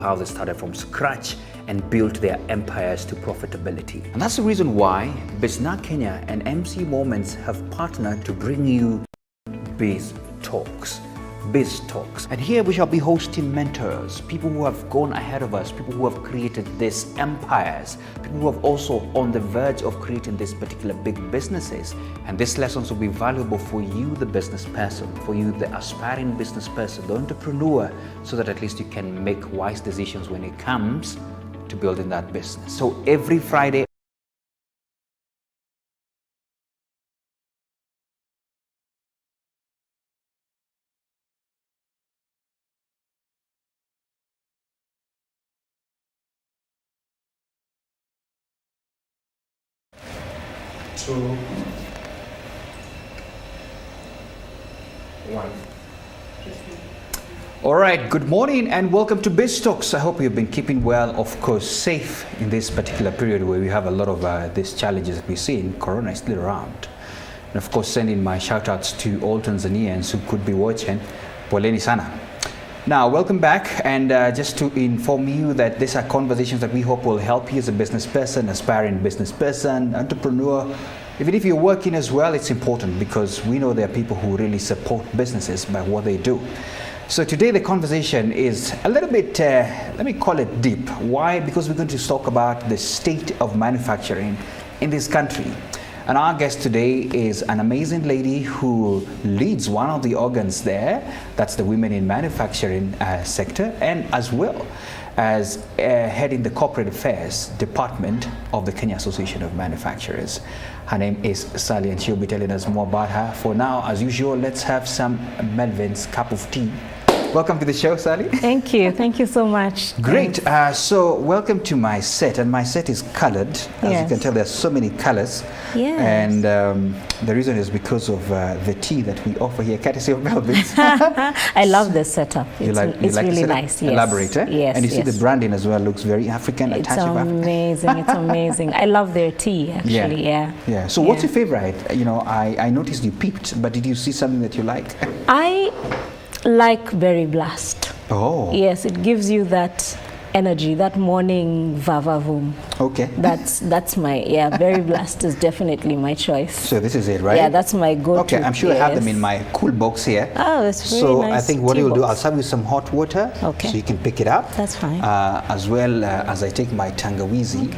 how they started from scratch and built their empires to profitability. And that's the reason why Business Kenya and MC Moments have partnered to bring you Biz Talks. And here we shall be hosting mentors, people who have gone ahead of us, people who have created these empires, people who have also on the verge of creating these particular big businesses. And these lessons will be valuable for you, the business person, for you, the aspiring business person, the entrepreneur, so that at least you can make wise decisions when it comes to building that business. So every Friday, Two, one. all right, good morning and welcome to Biz Talks. I hope you've been keeping well, of course, safe in this particular period where we have a lot of these challenges that we see. In Corona is still around. And of course, sending my shout outs to all Tanzanians who could be watching. Poleni sana. Now, welcome back, and just to inform you that these are conversations that we hope will help you as a business person, aspiring business person, entrepreneur. Even if you're working as well, it's important because we know there are people who really support businesses by what they do. So today the conversation is a little bit, let me call it deep. Why? Because we're going to talk about the state of manufacturing in this country. And our guest today is an amazing lady who leads one of the organs there. That's the Women in Manufacturing sector, and as well as heading the Corporate Affairs Department of the Kenya Association of Manufacturers. Her name is Sally, and she'll be telling us more about her. For now, as usual, let's have some Melvin's cup of tea. Welcome to the show, Sally. Thank you. Thank you so much. Great. So welcome to my set, and my set is colored. As you can tell, there's so many colors. Yes. And the reason is because of the tea that we offer here, courtesy of Melvin's. I love this setup. It's really nice. Yes. Elaborate, eh? Yes. And you see the branding as well looks very African. It's amazing. It's amazing. I love their tea, actually. Yeah. So what's your favorite? You know, I noticed you peeped, but did you see something that you like? I like Berry Blast. Oh. Yes, it gives you that energy, that morning vavavoom. Okay. That's my, Berry Blast is definitely my choice. So this is it, right? Yeah, that's my go-to. Okay, I'm sure I have them in my cool box here. Oh, that's very so nice. I think what you'll do, I'll serve you some hot water, okay, so you can pick it up. That's fine. As well as I take my tangawizi.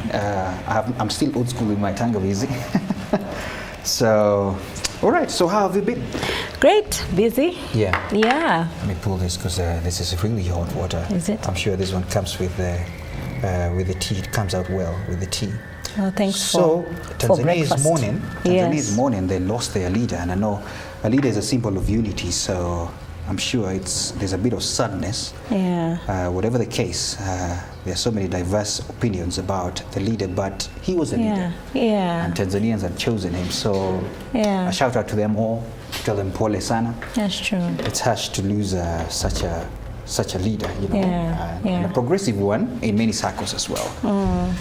I'm still old school with my tangawizi. So, all right. So how have you been? Great. Busy. Yeah. Yeah. Let me pull this because this is really hot water. Is it? I'm sure this one comes with the tea. It comes out well with the tea. Oh, thanks so for breakfast. Tanzania's morning, they lost their leader, and I know a leader is a symbol of unity. So I'm sure there's a bit of sadness. Yeah. Whatever the case, there are so many diverse opinions about the leader, but he was a leader. Yeah. And Tanzanians had chosen him. So a shout out to them all. Tell them pole sana. That's true. It's harsh to lose such a leader, you know, and a progressive one in many circles as well.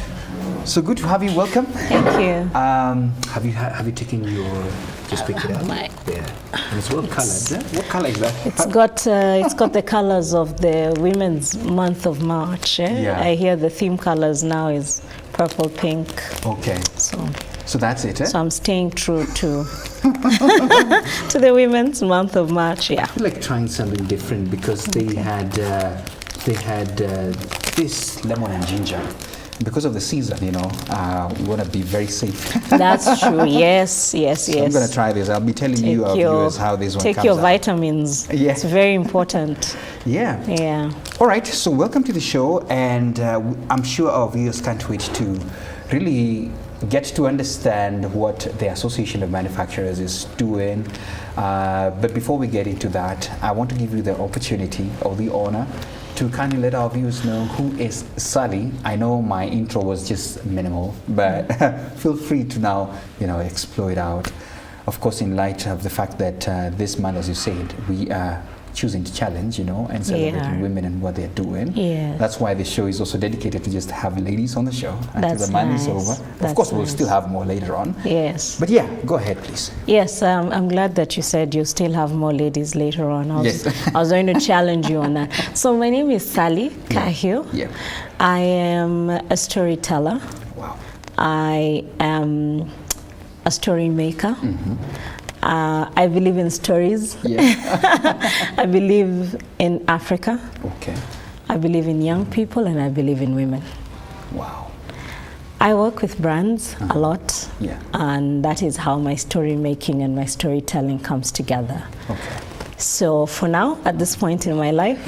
So good to have you. Welcome. Thank you. Have you taken your? Just pick it up. Yeah, and it's well colored. Eh? What color is that? It's got the colors of the Women's Month of March. Yeah. I hear the theme colors now is purple, pink. Okay. So that's it. Eh? So I'm staying true to to the Women's Month of March. Yeah. I feel like trying something different because they had this lemon and ginger. Because of the season, you know, we want to be very safe. That's true. Yes. So I'm going to try this. I'll be telling you, our viewers, how this one comes out. Take your vitamins. Yeah. It's very important. Yeah. All right. So welcome to the show, and I'm sure our viewers can't wait to really get to understand what the Association of Manufacturers is doing. But before we get into that, I want to give you the opportunity or the honor to kindly let our viewers know who is Sally. I know my intro was just minimal, but feel free to now, explore it out. Of course, in light of the fact that this month, as you said, we are choosing to challenge, and celebrating women and what they're doing. Yes. That's why the show is also dedicated to just have ladies on the show until the man is over. Of course, we'll still have more later on. Yes. But yeah, go ahead, please. Yes, I'm glad that you said you still have more ladies later on. I was going to challenge you on that. So my name is Sally Kahio. Yeah. I am a storyteller. Wow. I am a story maker. I believe in stories. Yeah. I believe in Africa. Okay. I believe in young people, and I believe in women. Wow. I work with brands a lot, and that is how my story making and my storytelling comes together. Okay. So for now, at this point in my life,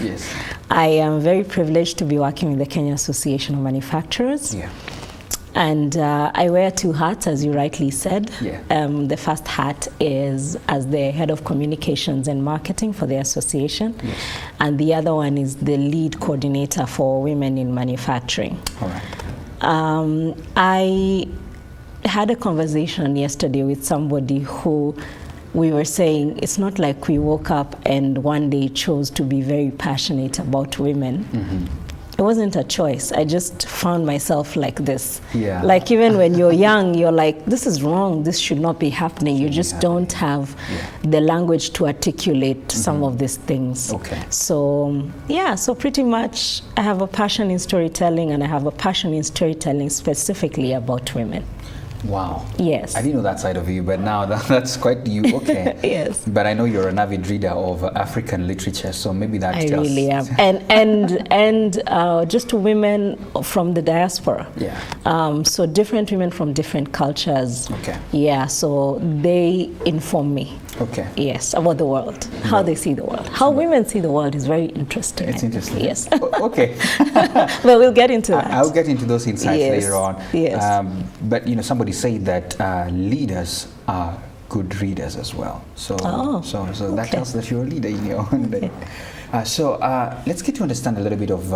I am very privileged to be working with the Kenya Association of Manufacturers. Yeah. And I wear two hats, as you rightly said. Yeah. The first hat is as the head of communications and marketing for the association. Yes. And the other one is the lead coordinator for women in manufacturing. All right. I had a conversation yesterday with somebody who we were saying it's not like we woke up and one day chose to be very passionate about women. It wasn't a choice. I just found myself like this. Yeah. Like even when you're young, you're like, this is wrong, this should not be happening. You just don't have the language to articulate some of these things. Okay. So so pretty much I have a passion in storytelling, and I have a passion in storytelling specifically about women. Wow. Yes. I didn't know that side of you, but now that's quite you. Okay. Yes. But I know you're an avid reader of African literature, so maybe that I really am. And just women from the diaspora. Yeah. So different women from different cultures. Okay. Yeah, so they inform me. Okay. Yes, about the world, how they see the world. How women see the world is very interesting. It's interesting. Yes. Okay. But we'll get into that. I'll get into those insights later on. Yes. But somebody said that leaders are good readers as well. So that tells that you're a leader in your own day. So let's get to understand a little bit of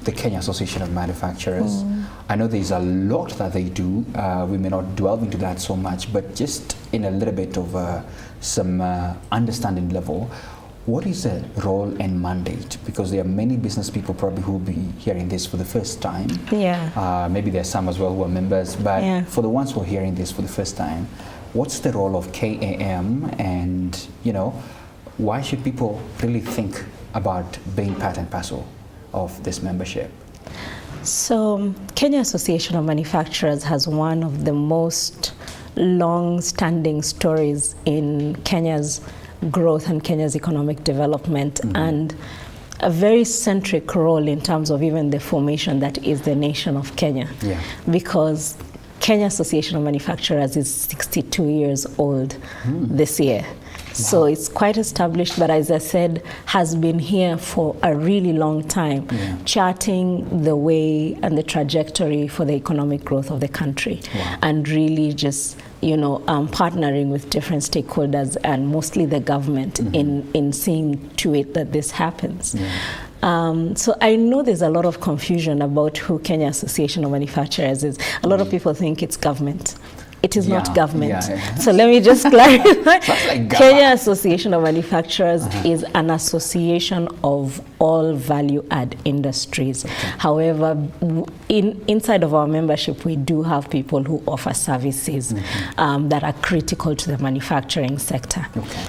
the Kenya Association of Manufacturers. I know there's a lot that they do. We may not delve into that so much, but just in a little bit of some understanding level, what is the role and mandate? Because there are many business people probably who will be hearing this for the first time. Yeah. Maybe there's some as well who are members, but for the ones who are hearing this for the first time, what's the role of KAM, and why should people really think about being part and parcel of this membership? So Kenya Association of Manufacturers has one of the most long-standing stories in Kenya's growth and Kenya's economic development, and a very centric role in terms of even the formation that is the nation of Kenya. Yeah. Because Kenya Association of Manufacturers is 62 years old this year. So it's quite established, but as I said, has been here for a really long time, charting the way and the trajectory for the economic growth of the country, and really just partnering with different stakeholders and mostly the government in seeing to it that this happens. So I know there's a lot of confusion about who Kenya Association of Manufacturers is. A lot of people think it's government. It is not government. So let me just clarify. Kenya Association of Manufacturers is an association of all value-add industries. However, inside of our membership, we do have people who offer services that are critical to the manufacturing sector.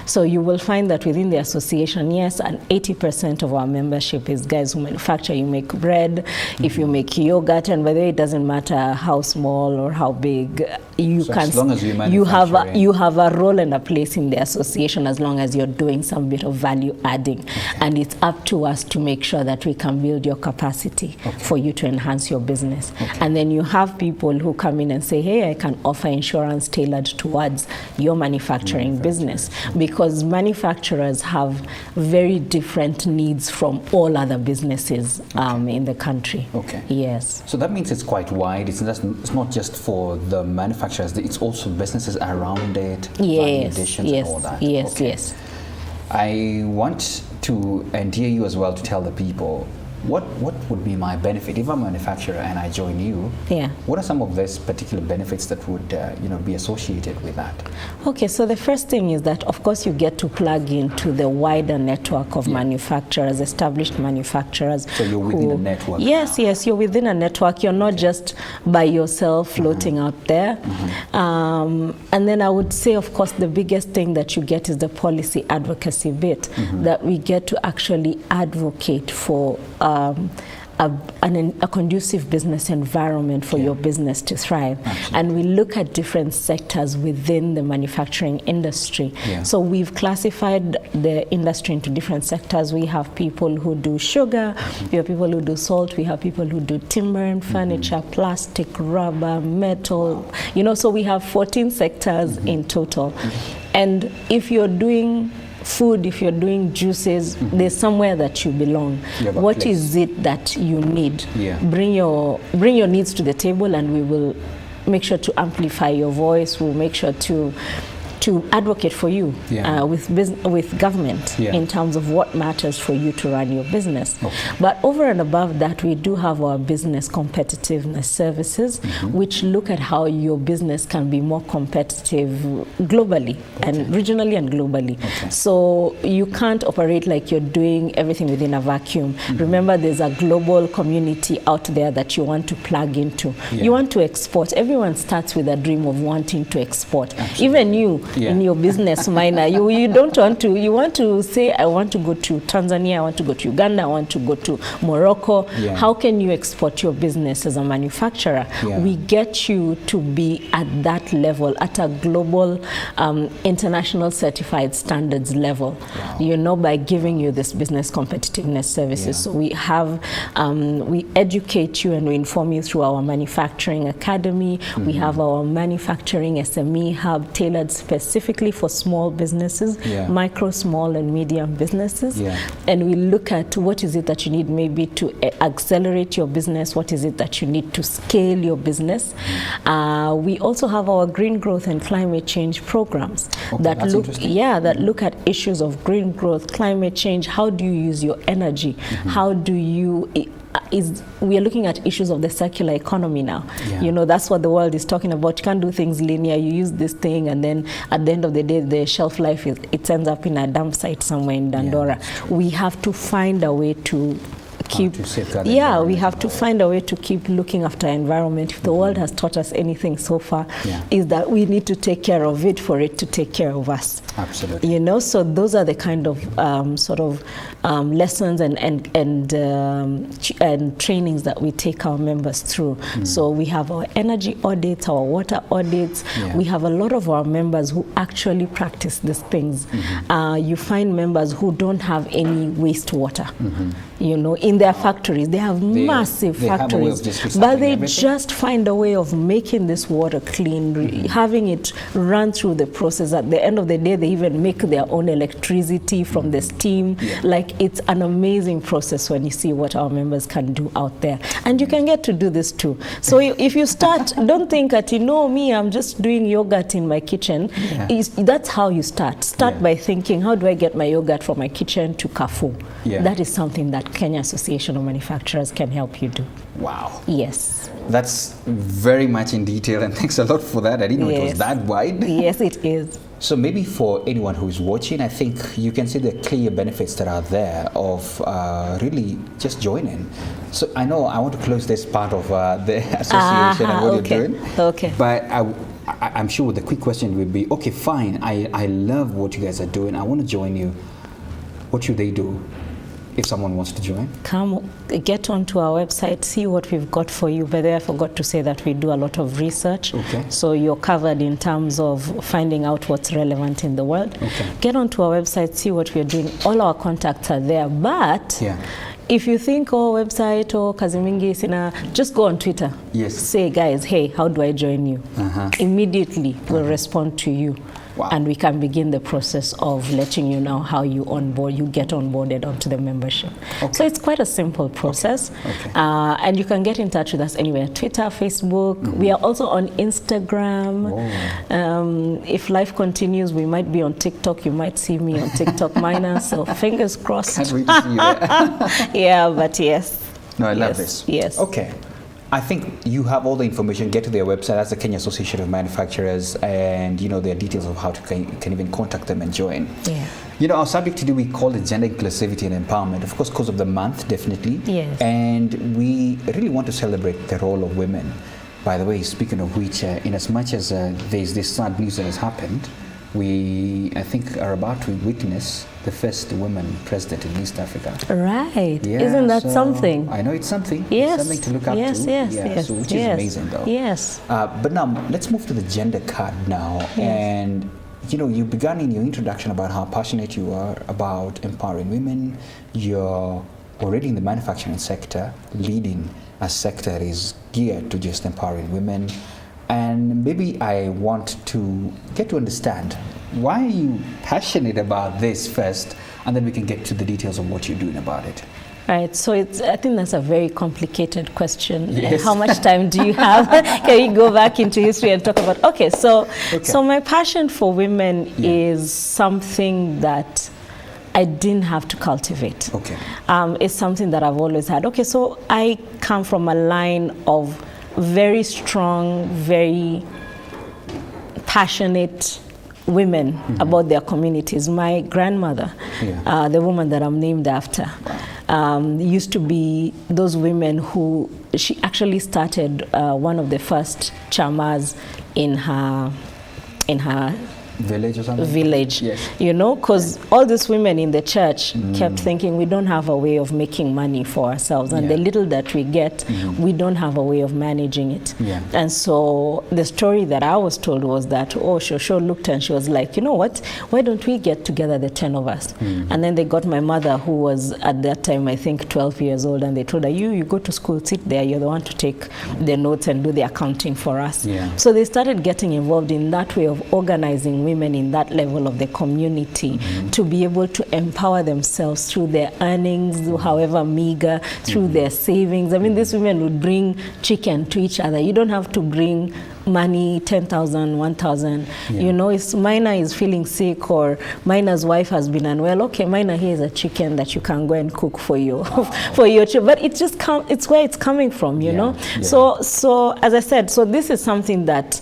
So you will find that within the association, yes, and 80% of our membership is guys who manufacture. You make bread, if you make yogurt, and by the way, it doesn't matter how small or how big, as long as you have a role and a place in the association, as long as you're doing some bit of value adding, and it's up to us to make sure that we can build your capacity for you to enhance your business. And then you have people who come in and say, hey, I can offer insurance tailored towards your manufacturing business, because manufacturers have very different needs from all other businesses in the country. Yes. So that means it's quite wide. It's not just for the manufacturers, it's also businesses around it, and all that. Yes. I want to endear you as well to tell the people what would be my benefit if I'm a manufacturer and I join you? Yeah. What are some of these particular benefits that would be associated with that? Okay, so the first thing is that, of course, you get to plug into the wider network of manufacturers, established manufacturers. So you're within a network. Yes, yes, you're within a network. You're not just by yourself floating out there. And then I would say, of course, the biggest thing that you get is the policy advocacy bit, that we get to actually advocate for a conducive business environment for your business to thrive. Absolutely. And we look at different sectors within the manufacturing industry. So we've classified the industry into different sectors. We have people who do sugar, we have people who do salt, we have people who do timber and furniture, plastic, rubber, metal, so we have 14 sectors in total. And if you're doing food, if you're doing juices, there's somewhere that you belong. What is it that you need? Bring your needs to the table, and we will make sure to amplify your voice. We'll make sure to advocate for you with government in terms of what matters for you to run your business. But over and above that, we do have our business competitiveness services, which look at how your business can be more competitive globally and regionally and globally. So you can't operate like you're doing everything within a vacuum. Remember, there's a global community out there that you want to plug into. You want to export. Everyone starts with a dream of wanting to export. Even you, in your business minor, you don't want to, you want to say, I want to go to Tanzania, I want to go to Uganda, I want to go to Morocco. How can you export your business as a manufacturer? We get you to be at that level, at a global international certified standards level, by giving you this business competitiveness services. So we have, we educate you and we inform you through our manufacturing academy. We have our manufacturing SME hub tailored specifically for small businesses, micro, small and medium businesses. And we look at what is it that you need maybe to accelerate your business, what is it that you need to scale your business. We also have our green growth and climate change programs that look at issues of green growth, climate change. How do you use your energy? How do you we are looking at issues of the circular economy now. That's what the world is talking about. You can't do things linear. You use this thing, and then at the end of the day, the shelf life it ends up in a dump site somewhere in Dandora. We have to find a way to keep we have to find a way to keep looking after our environment. If the world has taught us anything so far, is that we need to take care of it for it to take care of us. Absolutely. So those are the kind of lessons and trainings that we take our members through. So we have our energy audits, our water audits. We have a lot of our members who actually practice these things. You find members who don't have any wastewater. In their factories, they have massive factories, but they just find a way of making this water clean, having it run through the process. At the end of the day, they even make their own electricity from the steam. Like, it's an amazing process when you see what our members can do out there. And you can get to do this too. So if you start, don't think that, me, I'm just doing yogurt in my kitchen. That's how you start. Start by thinking, how do I get my yogurt from my kitchen to Carrefour? That is something that Kenya Association of Manufacturers can help you do. Wow. Yes. That's very much in detail, and thanks a lot for that. I didn't know it was that wide. Yes, it is. So maybe for anyone who's watching, I think you can see the clear benefits that are there of really just joining. So I know I want to close this part of the association and what you're doing. Okay. But I'm sure the quick question would be, okay, fine, I love what you guys are doing. I want to join you. What should they do if someone wants to join? Come, get onto our website, see what we've got for you. But I forgot to say that we do a lot of research. So you're covered in terms of finding out what's relevant in the world. Get onto our website, see what we're doing. All our contacts are there. But if you think, website or Kazimingi Sina, just go on Twitter. Say, guys, hey, how do I join you? Immediately we'll respond to you. Wow. And we can begin the process of letting you know how you get onboarded onto the membership. Okay. So it's quite a simple process. Okay. And you can get in touch with us anywhere, Twitter, Facebook. We are also on Instagram. If life continues, we might be on TikTok. You might see me on TikTok, Mina, so fingers crossed. Can't wait to see you there. Yeah, but yes. No, I love Yes, this. yes. Okay. I think you have all the information. Get to their website. That's the Kenya Association of Manufacturers, and you know their details of how to can even contact them and join. Yeah. You know, our subject today we call it gender inclusivity and empowerment. Of course, because of the month, definitely. Yes. And we really want to celebrate the role of women. By the way, speaking of which, in as much as there's this sad news that has happened, we, I think, are about to witness the first woman president in East Africa. Right. Yeah, Isn't that so something? I know it's something. Yes. It's something to look up yes, to. Yes, yeah, yes, so which yes. is amazing, though. Yes. But now, let's move to the gender card now. Yes. And, you know, you began in your introduction about how passionate you are about empowering women. You're already in the manufacturing sector, leading a sector that is geared to just empowering women. And maybe I want to get to understand, why are you passionate about this first, and then we can get to the details of what you're doing about it. Right, so I think that's a very complicated question. Yes. How much time do you have? Can we go back into history and talk about, so my passion for women is something that I didn't have to cultivate. Okay. It's something that I've always had. Okay, so I come from a line of very strong, very passionate women about their communities. My grandmother, the woman that I'm named after, used to be those women who, she actually started one of the first chamas in her Village or something? Village, yes. You know, because all these women in the church kept thinking we don't have a way of making money for ourselves, and the little that we get, we don't have a way of managing it. Yeah. And so the story that I was told was that, Shosho looked and she was like, you know what, why don't we get together, the 10 of us? And then they got my mother, who was at that time, I think 12 years old, and they told her, you go to school, sit there, you're the one to take the notes and do the accounting for us. Yeah. So they started getting involved in that way of organizing women in that level of the community to be able to empower themselves through their earnings, however meager, through their savings. I mean, these women would bring chicken to each other. You don't have to bring money, 10,000, 1,000. You know, if Mina is feeling sick or Mina's wife has been unwell, okay, Mina, here's a chicken that you can go and cook for you, for your children. But it just it's where it's coming from, you know. Yeah. So as I said, so this is something that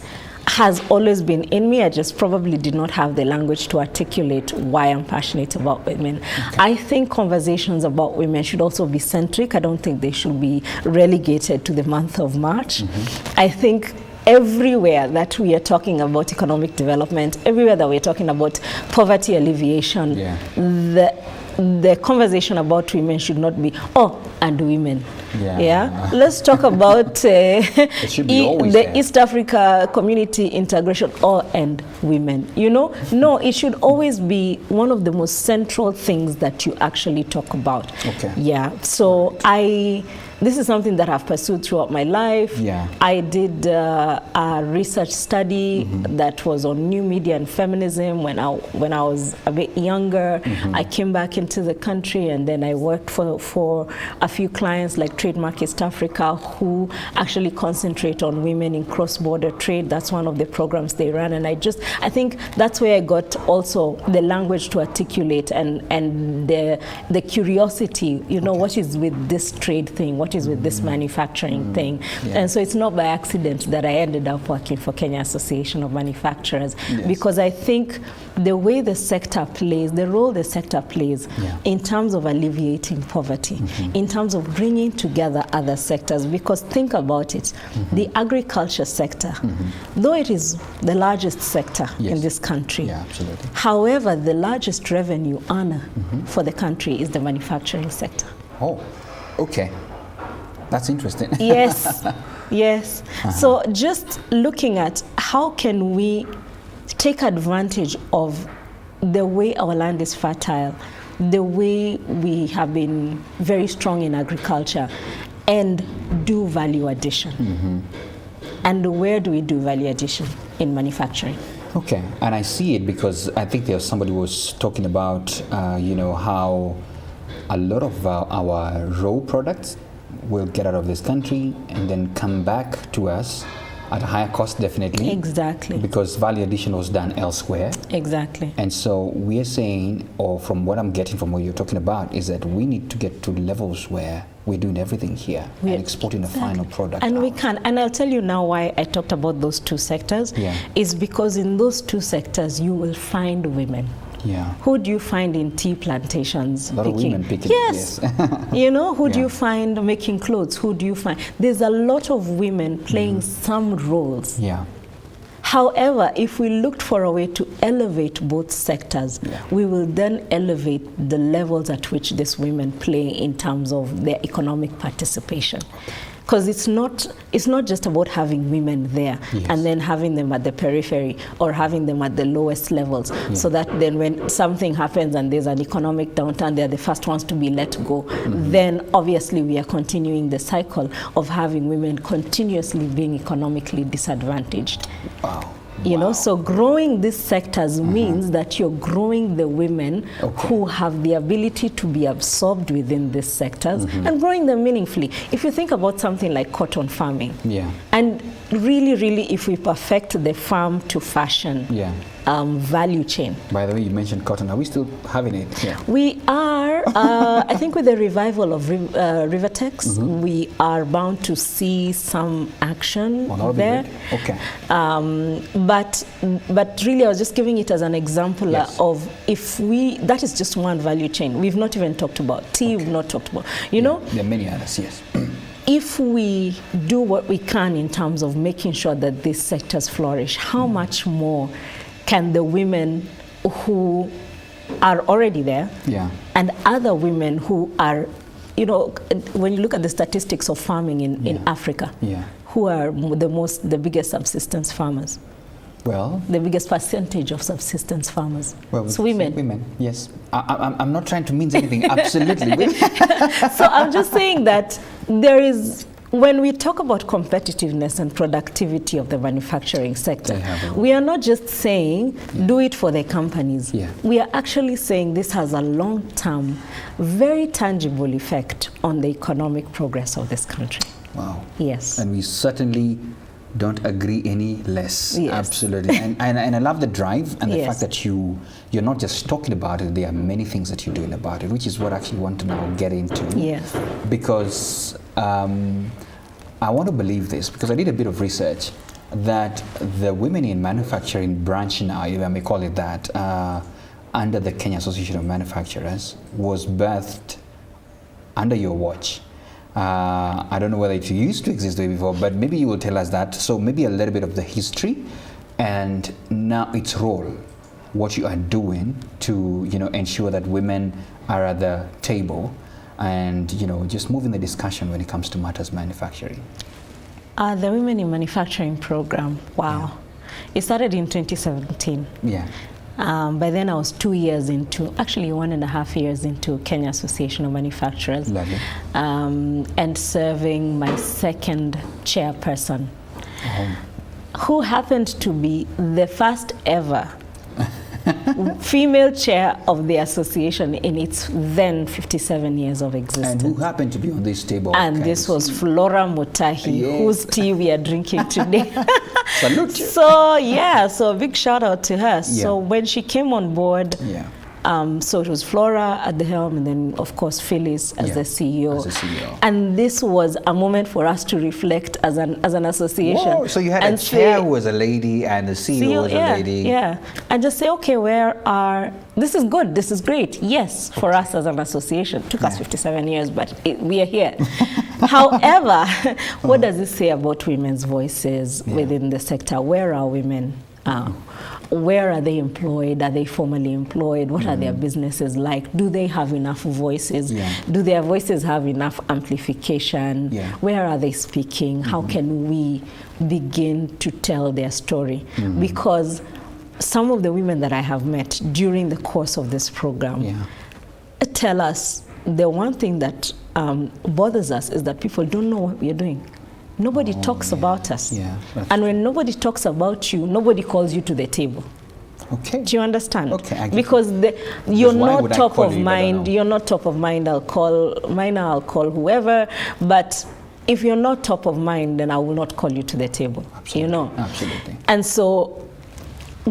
has always been in me. I just probably did not have the language to articulate why I'm passionate about women. Okay. I think conversations about women should also be centric. I don't think they should be relegated to the month of March. I think everywhere that we are talking about economic development, everywhere that we're talking about poverty alleviation, the conversation about women should not be, and women. Let's talk about the East Africa community integration, and women. You know, no, it should always be one of the most central things that you actually talk about. Okay. Yeah. So this is something that I've pursued throughout my life. Yeah. I did a research study that was on new media and feminism when I was a bit younger. I came back into the country, and then I worked for a few clients like Trademark East Africa, who actually concentrate on women in cross-border trade. That's one of the programs they run, and I think that's where I got also the language to articulate and the curiosity. You know, what is with this trade thing? What is with this manufacturing thing? And so it's not by accident that I ended up working for Kenya Association of Manufacturers, because I think the way the sector plays, the role the sector plays in terms of alleviating poverty, in terms of bringing together other sectors, because think about it, the agriculture sector, though it is the largest sector in this country, absolutely. However, the largest revenue earner for the country is the manufacturing sector. Oh, okay. That's interesting. Yes, yes. So just looking at how can we take advantage of the way our land is fertile, the way we have been very strong in agriculture, and do value addition. And where do we do value addition? In manufacturing. Okay, and I see it because I think there's somebody who was talking about, how a lot of our raw products will get out of this country and then come back to us at a higher cost, definitely. Exactly. Because value addition was done elsewhere. Exactly. And so we're saying, or from what I'm getting from what you're talking about, is that we need to get to levels where we're doing everything here and exporting a final product. And out. we can. And I'll tell you now why I talked about those two sectors. Yeah. Is because in those two sectors you will find women. Yeah. Who do you find in tea plantations? A lot of women picking. Yes. Who do you find making clothes? Who do you find? There's a lot of women playing some roles. Yeah. However, if we looked for a way to elevate both sectors, we will then elevate the levels at which these women play in terms of their economic participation. Because it's not just about having women there and then having them at the periphery or having them at the lowest levels, so that then when something happens and there's an economic downturn, they're the first ones to be let go. Then obviously we are continuing the cycle of having women continuously being economically disadvantaged. Wow. So growing these sectors means that you're growing the women who have the ability to be absorbed within these sectors and growing them meaningfully. If you think about something like cotton farming, and really, if we perfect the farm to fashion value chain. By the way, you mentioned cotton. Are we still having it? Yeah. We are. I think with the revival of Rivertex, we are bound to see some action there. Okay. But really, I was just giving it as an example of that is just one value chain. We've not even talked about tea. We've not talked about, There are many others, yes. If we do what we can in terms of making sure that these sectors flourish, how much more can the women who are already there and other women who are, when you look at the statistics of farming in Africa, who are the biggest subsistence farmers? Well, the biggest percentage of subsistence farmers. Well, it's women. Women, yes. I'm not trying to mean anything. Absolutely. So I'm just saying that there is, when we talk about competitiveness and productivity of the manufacturing sector, we are not just saying do it for the companies. We are actually saying this has a long-term, very tangible effect on the economic progress of this country. Wow. Yes. And we certainly don't agree any less. Absolutely. And I love the drive and the fact that you're not just talking about it, there are many things that you're doing about it, which is what I actually want to now get into. Yes. Because I want to believe this, because I did a bit of research that the women in manufacturing branch now, if I may call it that, under the Kenya Association of Manufacturers, was birthed under your watch. I don't know whether it used to exist before, but maybe you will tell us that. So maybe a little bit of the history and now its role, what you are doing to ensure that women are at the table and just moving the discussion when it comes to matters manufacturing. The Women in Manufacturing program, wow. It started in 2017. Yeah. By then I was 2 years into, actually 1.5 years into Kenya Association of Manufacturers. Lovely. And serving my second chairperson, who happened to be the first ever female chair of the association in its then 57 years of existence. And who happened to be on this table? And this was Flora Mutahi, whose tea we are drinking today. Salute you. So a big shout out to her. So when she came on board, so it was Flora at the helm, and then of course Phyllis as the CEO. And this was a moment for us to reflect as an association. Whoa, so you had a chair who was a lady and the CEO was a lady. Yeah, and just say, okay, this is good, this is great. Yes, for us as an association. It took us 57 years, but we are here. However, what does it say about women's voices within the sector? Where are women? Where are they employed? Are they formally employed? What are their businesses like? Do they have enough voices? Do their voices have enough amplification? Where are they speaking? How can we begin to tell their story? Because some of the women that I have met during the course of this program tell us the one thing that bothers us is that people don't know what we are doing. Nobody talks about us. Yeah, and when nobody talks about you, nobody calls you to the table. Okay. Do you understand? Okay, I get because you're not top of you, mind. You're not top of mind. I'll call whoever. But if you're not top of mind, then I will not call you to the table. Absolutely. You know. Absolutely. And so,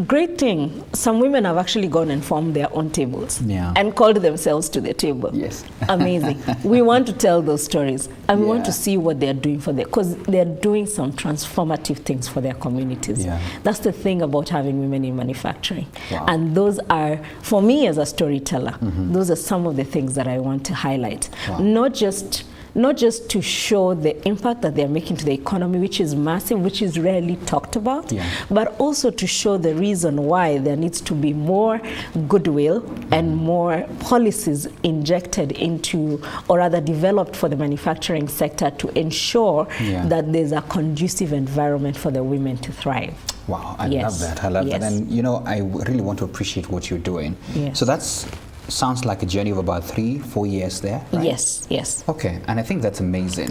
great thing. Some women have actually gone and formed their own tables and called themselves to the table. Yes. Amazing. We want to tell those stories, and we want to see what they're doing for them, because they're doing some transformative things for their communities. Yeah. That's the thing about having women in manufacturing. Wow. And those are, for me as a storyteller, those are some of the things that I want to highlight. Wow. Not just to show the impact that they're making to the economy, which is massive, which is rarely talked about, but also to show the reason why there needs to be more goodwill and more policies injected into, or rather developed for the manufacturing sector to ensure that there's a conducive environment for the women to thrive. Wow, I love that. I love that. And you know, I really want to appreciate what you're doing. So that's sounds like a journey of about 3-4 years there, right? Yes. Okay, and I think that's amazing.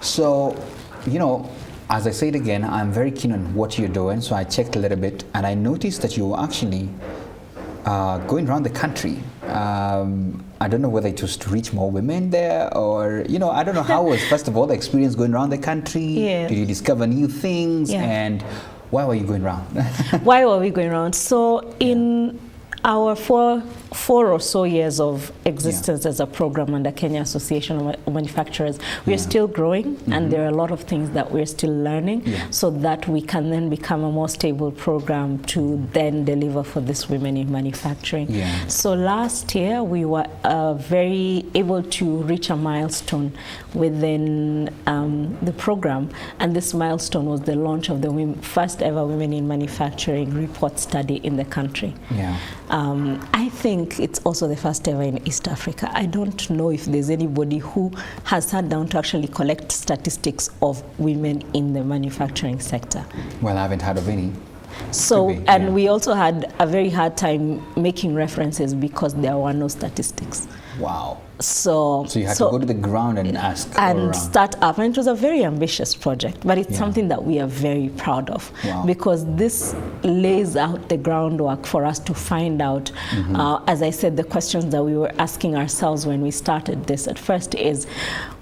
So, you know, as I said again, I'm very keen on what you're doing, so I checked a little bit, and I noticed that you were actually going around the country. I don't know whether it was to reach more women there, or, you know, I don't know how was, first of all, the experience going around the country? Did you discover new things? And why were you going around? Why were we going around? So in our four or so years of existence as a program under Kenya Association of Manufacturers, we're still growing, and there are a lot of things that we're still learning, so that we can then become a more stable program to then deliver for these women in manufacturing. So last year we were very able to reach a milestone within the program, and this milestone was the launch of the first ever Women in Manufacturing report study in the country. I think it's also the first ever in East Africa. I don't know if there's anybody who has sat down to actually collect statistics of women in the manufacturing sector. Well, I haven't heard of any. So, and we also had a very hard time making references because there were no statistics. Wow. So you had to go to the ground and ask and start up. And it was a very ambitious project, but it's something that we are very proud of, because this lays out the groundwork for us to find out, as I said, the questions that we were asking ourselves when we started this at first is,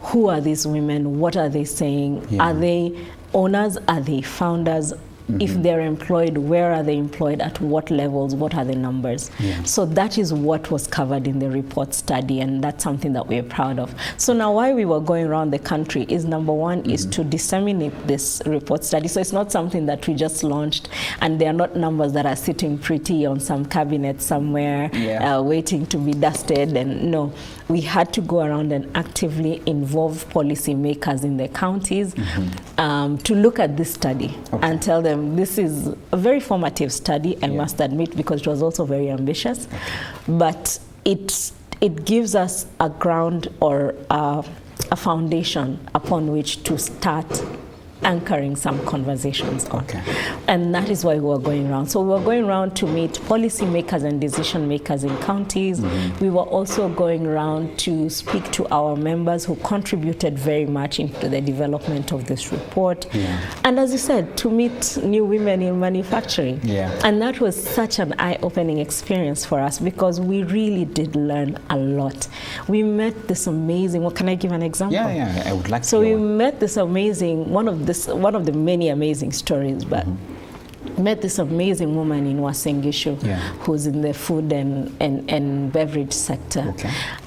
who are these women? What are they saying? Are they owners? Are they founders? If they're employed, where are they employed, at what levels, what are the numbers? So that is what was covered in the report study, and that's something that we're proud of. So now why we were going around the country is, number one, is to disseminate this report study. So it's not something that we just launched, and they are not numbers that are sitting pretty on some cabinet somewhere waiting to be dusted. And no, we had to go around and actively involve policymakers in the counties to look at this study and tell them, this is a very formative study, I must admit, because it was also very ambitious, but it gives us a ground or a foundation upon which to start anchoring some conversations on. And that is why we were going around. So we were going around to meet policymakers and decision makers in counties. We were also going around to speak to our members who contributed very much into the development of this report. And as you said, to meet new women in manufacturing. And that was such an eye-opening experience for us, because we really did learn a lot. We met this amazing, well, can I give an example? I would like to. So we met this amazing, one of the many amazing stories, but met this amazing woman in Wasengishu who's in the food and beverage sector.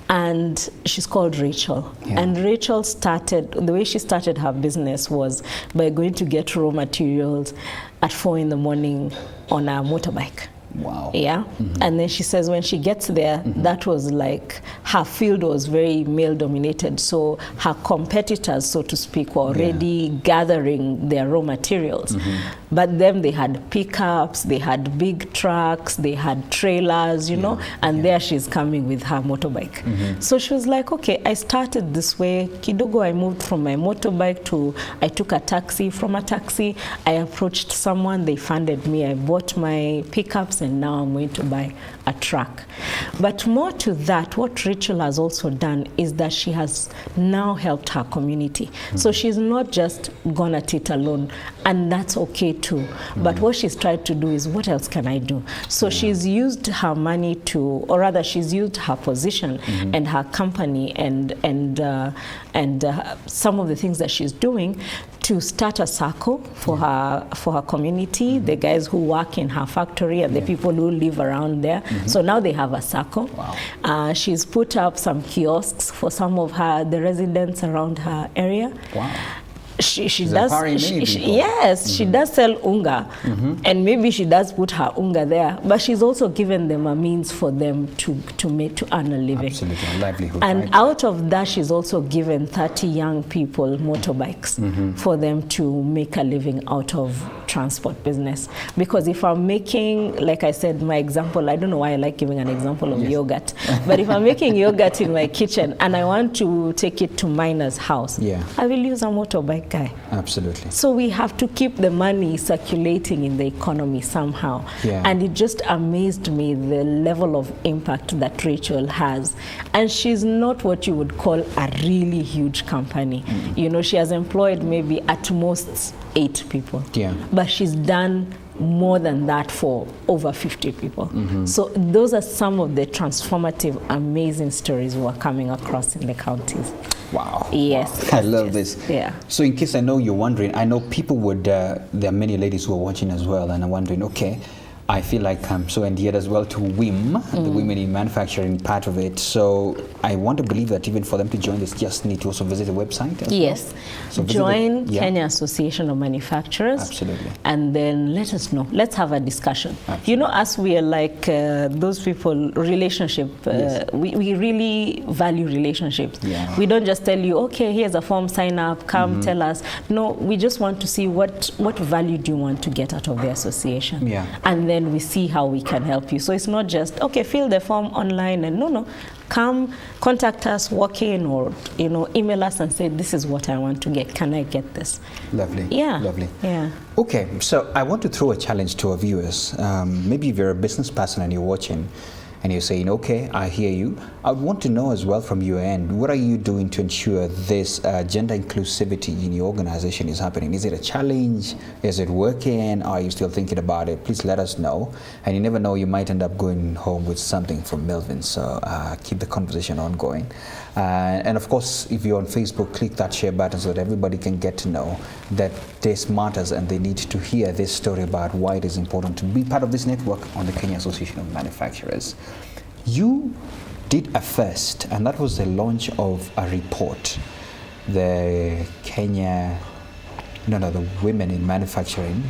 And she's called Rachel. And Rachel started, the way she started her business was by going to get raw materials at 4 in the morning on a motorbike. Wow. And then she says when she gets there, that was like, her field was very male dominated, so her competitors, so to speak, were already gathering their raw materials. But then they had pickups, they had big trucks, they had trailers, you know, and there she's coming with her motorbike. So she was like, okay, I started this way. Kidogo, I moved from my motorbike to, I took a taxi. From a taxi, I approached someone, they funded me. I bought my pickups, house and now I'm going to buy a truck. But more to that, what Rachel has also done is that she has now helped her community. So she's not just gone at it alone, and that's okay too. But what she's tried to do is, what else can I do? So she's used her money to, or rather she's used her position and her company and some of the things that she's doing to start a circle for her community, the guys who work in her factory and the people who live around there. So now they have a circle. Wow. She's put up some kiosks for some of the residents around her area. Wow. She does. Yes, she does sell unga, and maybe she does put her unga there. But she's also given them a means for them to earn a living. Absolutely, a livelihood. And right? out of that, she's also given 30 young people motorbikes for them to make a living out of transport business. Because if I'm making, like I said, my example, I don't know why I like giving an example of yogurt, but if I'm making yogurt in my kitchen and I want to take it to Miner's house, I will use a motorbike guy. Absolutely. So we have to keep the money circulating in the economy somehow. And it just amazed me the level of impact that Rachel has. And she's not what you would call a really huge company. You know, she has employed maybe at most 8 people. But she's done more than that for over 50 people. So those are some of the transformative, amazing stories we're coming across in the counties. Wow. Yes. I love this. Yeah. So in case I know you're wondering, I know people would, there are many ladies who are watching as well and are wondering, okay, I feel like I'm so endeared as well to WIM, the Women in Manufacturing part of it. So I want to believe that even for them to join this, just need to also visit the website as yes. well. So join Kenya Association of Manufacturers. Absolutely. And then let us know. Let's have a discussion. Absolutely. You know, as we are like those people, relationship, we really value relationships. We don't just tell you, okay, here's a form, sign up, come tell us. No, we just want to see what value do you want to get out of the association. And then we see how we can help you. So it's not just, okay, fill the form online and no, come contact us, walk in, or email us and say, this is what I want to get. Can I get this? Lovely. Yeah. Lovely. Yeah. Okay, so I want to throw a challenge to our viewers. Maybe if you're a business person and you're watching and you're saying, okay, I hear you. I would want to know as well from your end, what are you doing to ensure this gender inclusivity in your organization is happening? Is it a challenge? Is it working? Are you still thinking about it? Please let us know. And you never know, you might end up going home with something from Melvin. So keep the conversation ongoing. And of course, if you're on Facebook, click that share button so that everybody can get to know that this matters and they need to hear this story about why it is important to be part of this network on the Kenya Association of Manufacturers. You did a first, and that was the launch of a report, the the Women in Manufacturing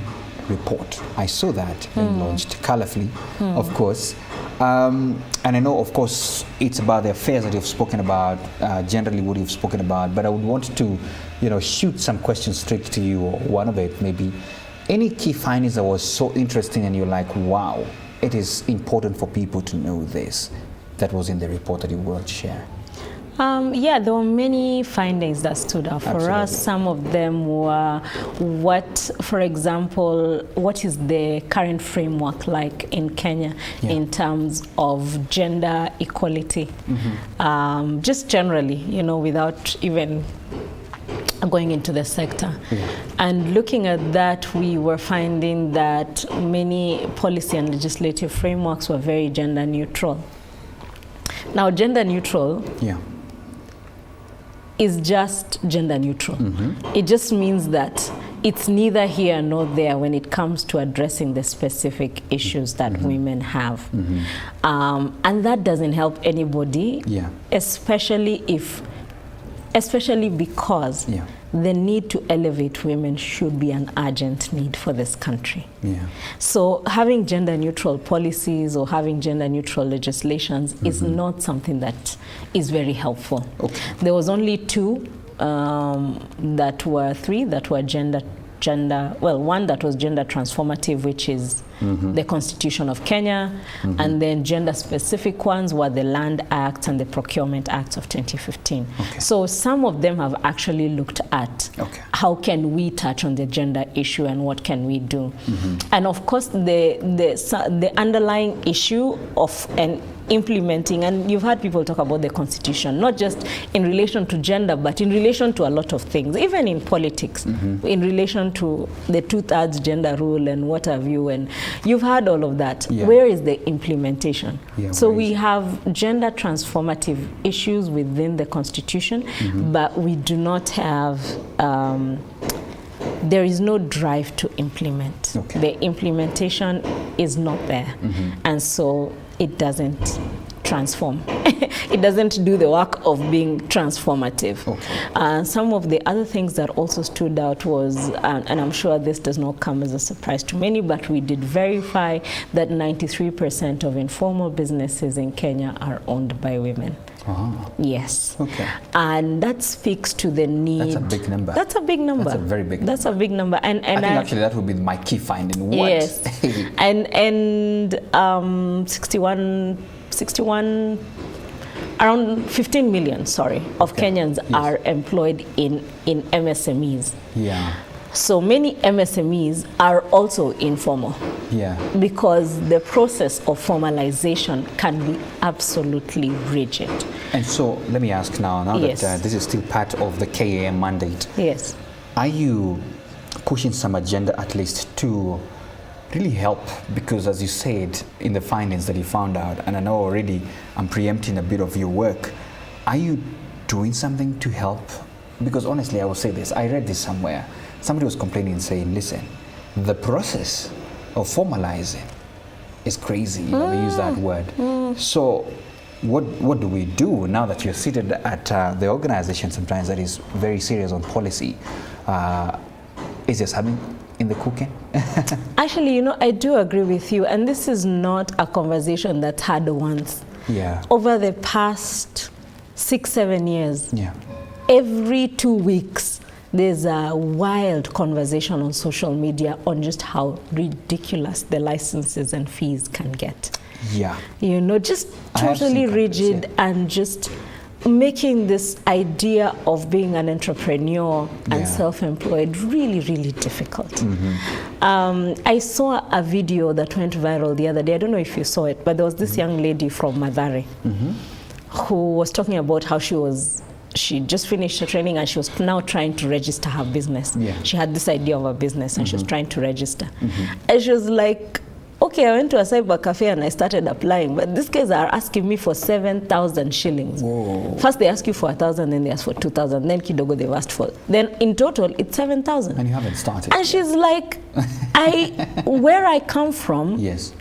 report. I saw that being launched colorfully, of course. And I know, of course, it's about the affairs that you've spoken about, generally what you've spoken about, but I would want to, shoot some questions straight to you, or one of it maybe. Any key findings that was so interesting and you're like, wow, it is important for people to know this, that was in the report that you will share? There were many findings that stood out for us. Some of them were for example, what is the current framework like in Kenya in terms of gender equality? Just generally, without even going into the sector. And looking at that, we were finding that many policy and legislative frameworks were very gender neutral. Now, gender neutral is just gender neutral. It just means that it's neither here nor there when it comes to addressing the specific issues that women have. And that doesn't help anybody, especially because the need to elevate women should be an urgent need for this country. So having gender neutral policies or having gender neutral legislations is not something that is very helpful. There was only 3 that were one that was gender transformative, which is the Constitution of Kenya, and then gender-specific ones were the Land Act and the Procurement Act of 2015. Okay. So some of them have actually looked at how can we touch on the gender issue and what can we do. And of course, the underlying issue of implementing, and you've heard people talk about the Constitution, not just in relation to gender, but in relation to a lot of things, even in politics, in relation to the 2/3 gender rule and what have you, and you've heard all of that. Yeah. Where is the implementation? Yeah, so we have gender transformative issues within the Constitution, but we do not have there is no drive to implement. Okay. The implementation is not there, and so it doesn't transform. It doesn't do the work of being transformative. Okay. Some of the other things that also stood out was, and I'm sure this does not come as a surprise to many, but we did verify that 93% of informal businesses in Kenya are owned by women. Yes. Okay. And that speaks to the need. That's a big number. That's a big number. That's a very big number. That's a big number. And I think actually that would be my key finding. What? Yes. and 61, around 15 million, of Kenyans are employed in MSMEs. Yeah. So many MSMEs are also informal. Yeah. Because the process of formalization can be absolutely rigid. And so let me ask now Yes. that this is still part of the KAM mandate. Yes. Are you pushing some agenda at least to really help? Because as you said in the findings that you found out, and I know already I'm preempting a bit of your work, are you doing something to help? Because honestly, I will say this, I read this somewhere. Somebody was complaining and saying, listen, the process of formalizing is crazy. We use that word. So what do we do now that you're seated at the organization sometimes that is very serious on policy? Is there something in the cooking? Actually, I do agree with you. And this is not a conversation that's had once. Yeah. Over the past 6-7 years, yeah. Every 2 weeks, there's a wild conversation on social media on just how ridiculous the licenses and fees can get. Yeah. Just totally rigid and just making this idea of being an entrepreneur and self-employed really, really difficult. I saw a video that went viral the other day. I don't know if you saw it, but there was this young lady from Mathare who was talking about how she just finished her training and she was now trying to register her business. Yeah. She had this idea of a business and she was trying to register. And she was like, okay, I went to a cyber cafe and I started applying, but these guys are asking me for 7,000 shillings. Whoa. First they ask you for 1,000, then they ask for 2,000, then kidogo they've asked for. Then in total, it's 7,000. And you haven't started. And she's like, where I come from, yes.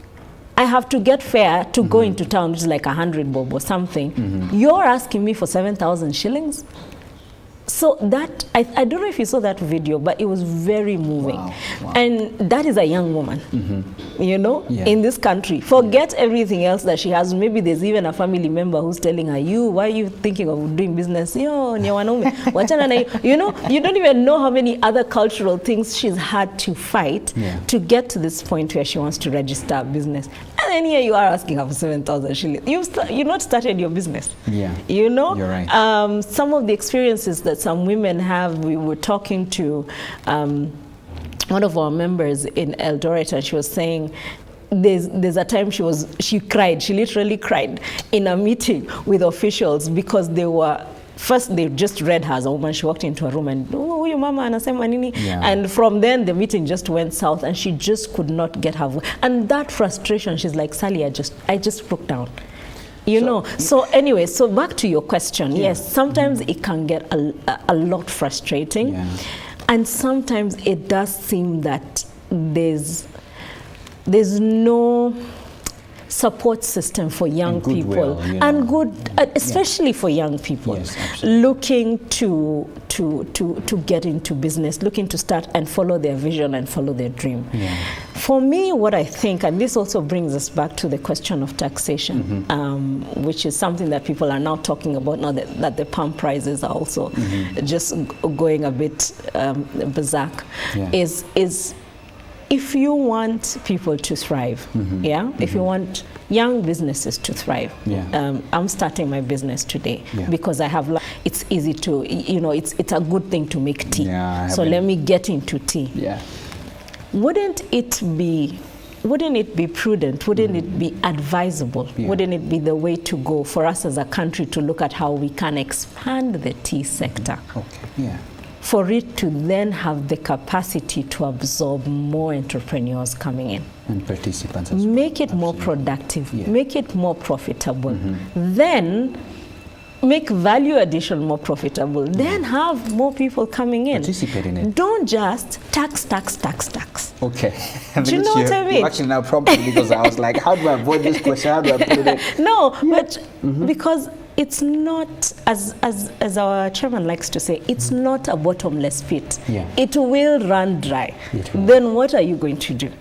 I have to get fare to go into town, which is like 100 bob or something. You're asking me for 7,000 shillings? So that, I don't know if you saw that video, but it was very moving. Wow. Wow. And that is a young woman, in this country. Forget everything else that she has. Maybe there's even a family member who's telling her, why are you thinking of doing business? You don't even know how many other cultural things she's had to fight to get to this point where she wants to register a business. And then here you are asking her for 7,000 shillings. You've not started your business. Yeah. You're right. Some of the experiences that some women have, we were talking to one of our members in Eldoret, and she was saying there's a time she literally cried in a meeting with officials because they just read her as a woman. She walked into a room and, your mama anasema nini? And from then the meeting just went south and she just could not get her voice. And that frustration, she's like, Sally, I just broke down. So anyway, so back to your question. Yes, sometimes it can get a lot frustrating. Yeah. And sometimes it does seem that there's no support system for young people and especially for young people looking to get into business, looking to start and follow their vision and follow their dream. For me, what I think, and this also brings us back to the question of taxation, which is something that people are now talking about now that the palm prices are also just going a bit berserk, is if you want people to thrive, if you want young businesses to thrive, I'm starting my business today because I have, it's easy to, it's a good thing to make tea. So let me get into tea. Wouldn't it be prudent? Wouldn't it be advisable? Wouldn't it be the way to go for us as a country to look at how we can expand the tea sector? For it to then have the capacity to absorb more entrepreneurs coming in. And participants as well. Make it more productive, make it more profitable. Then make value addition more profitable. Then have more people coming in. Participate in it. Don't just tax. Okay. Do you know what I mean? You actually now prompted me because I was like, how do I avoid this question? How do I put it in? No, but because it's not, as our chairman likes to say, it's not a bottomless pit. It will run dry. Then what are you going to do?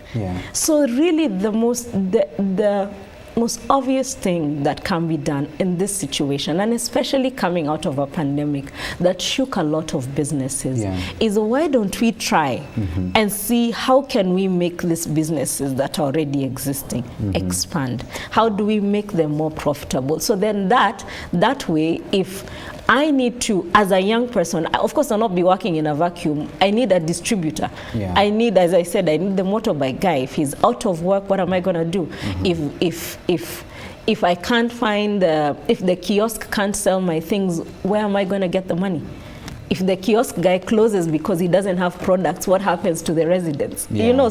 So really the most obvious thing that can be done in this situation, and especially coming out of a pandemic that shook a lot of businesses, is why don't we try and see how can we make these businesses that are already existing expand? How do we make them more profitable? So then that way, if I need to, as a young person, of course I'll not be working in a vacuum. I need a distributor. I need, as I said, I need the motorbike guy. If he's out of work, what am I going to do? If I can't find, if the kiosk can't sell my things, where am I going to get the money? If the kiosk guy closes because he doesn't have products, what happens to the residents?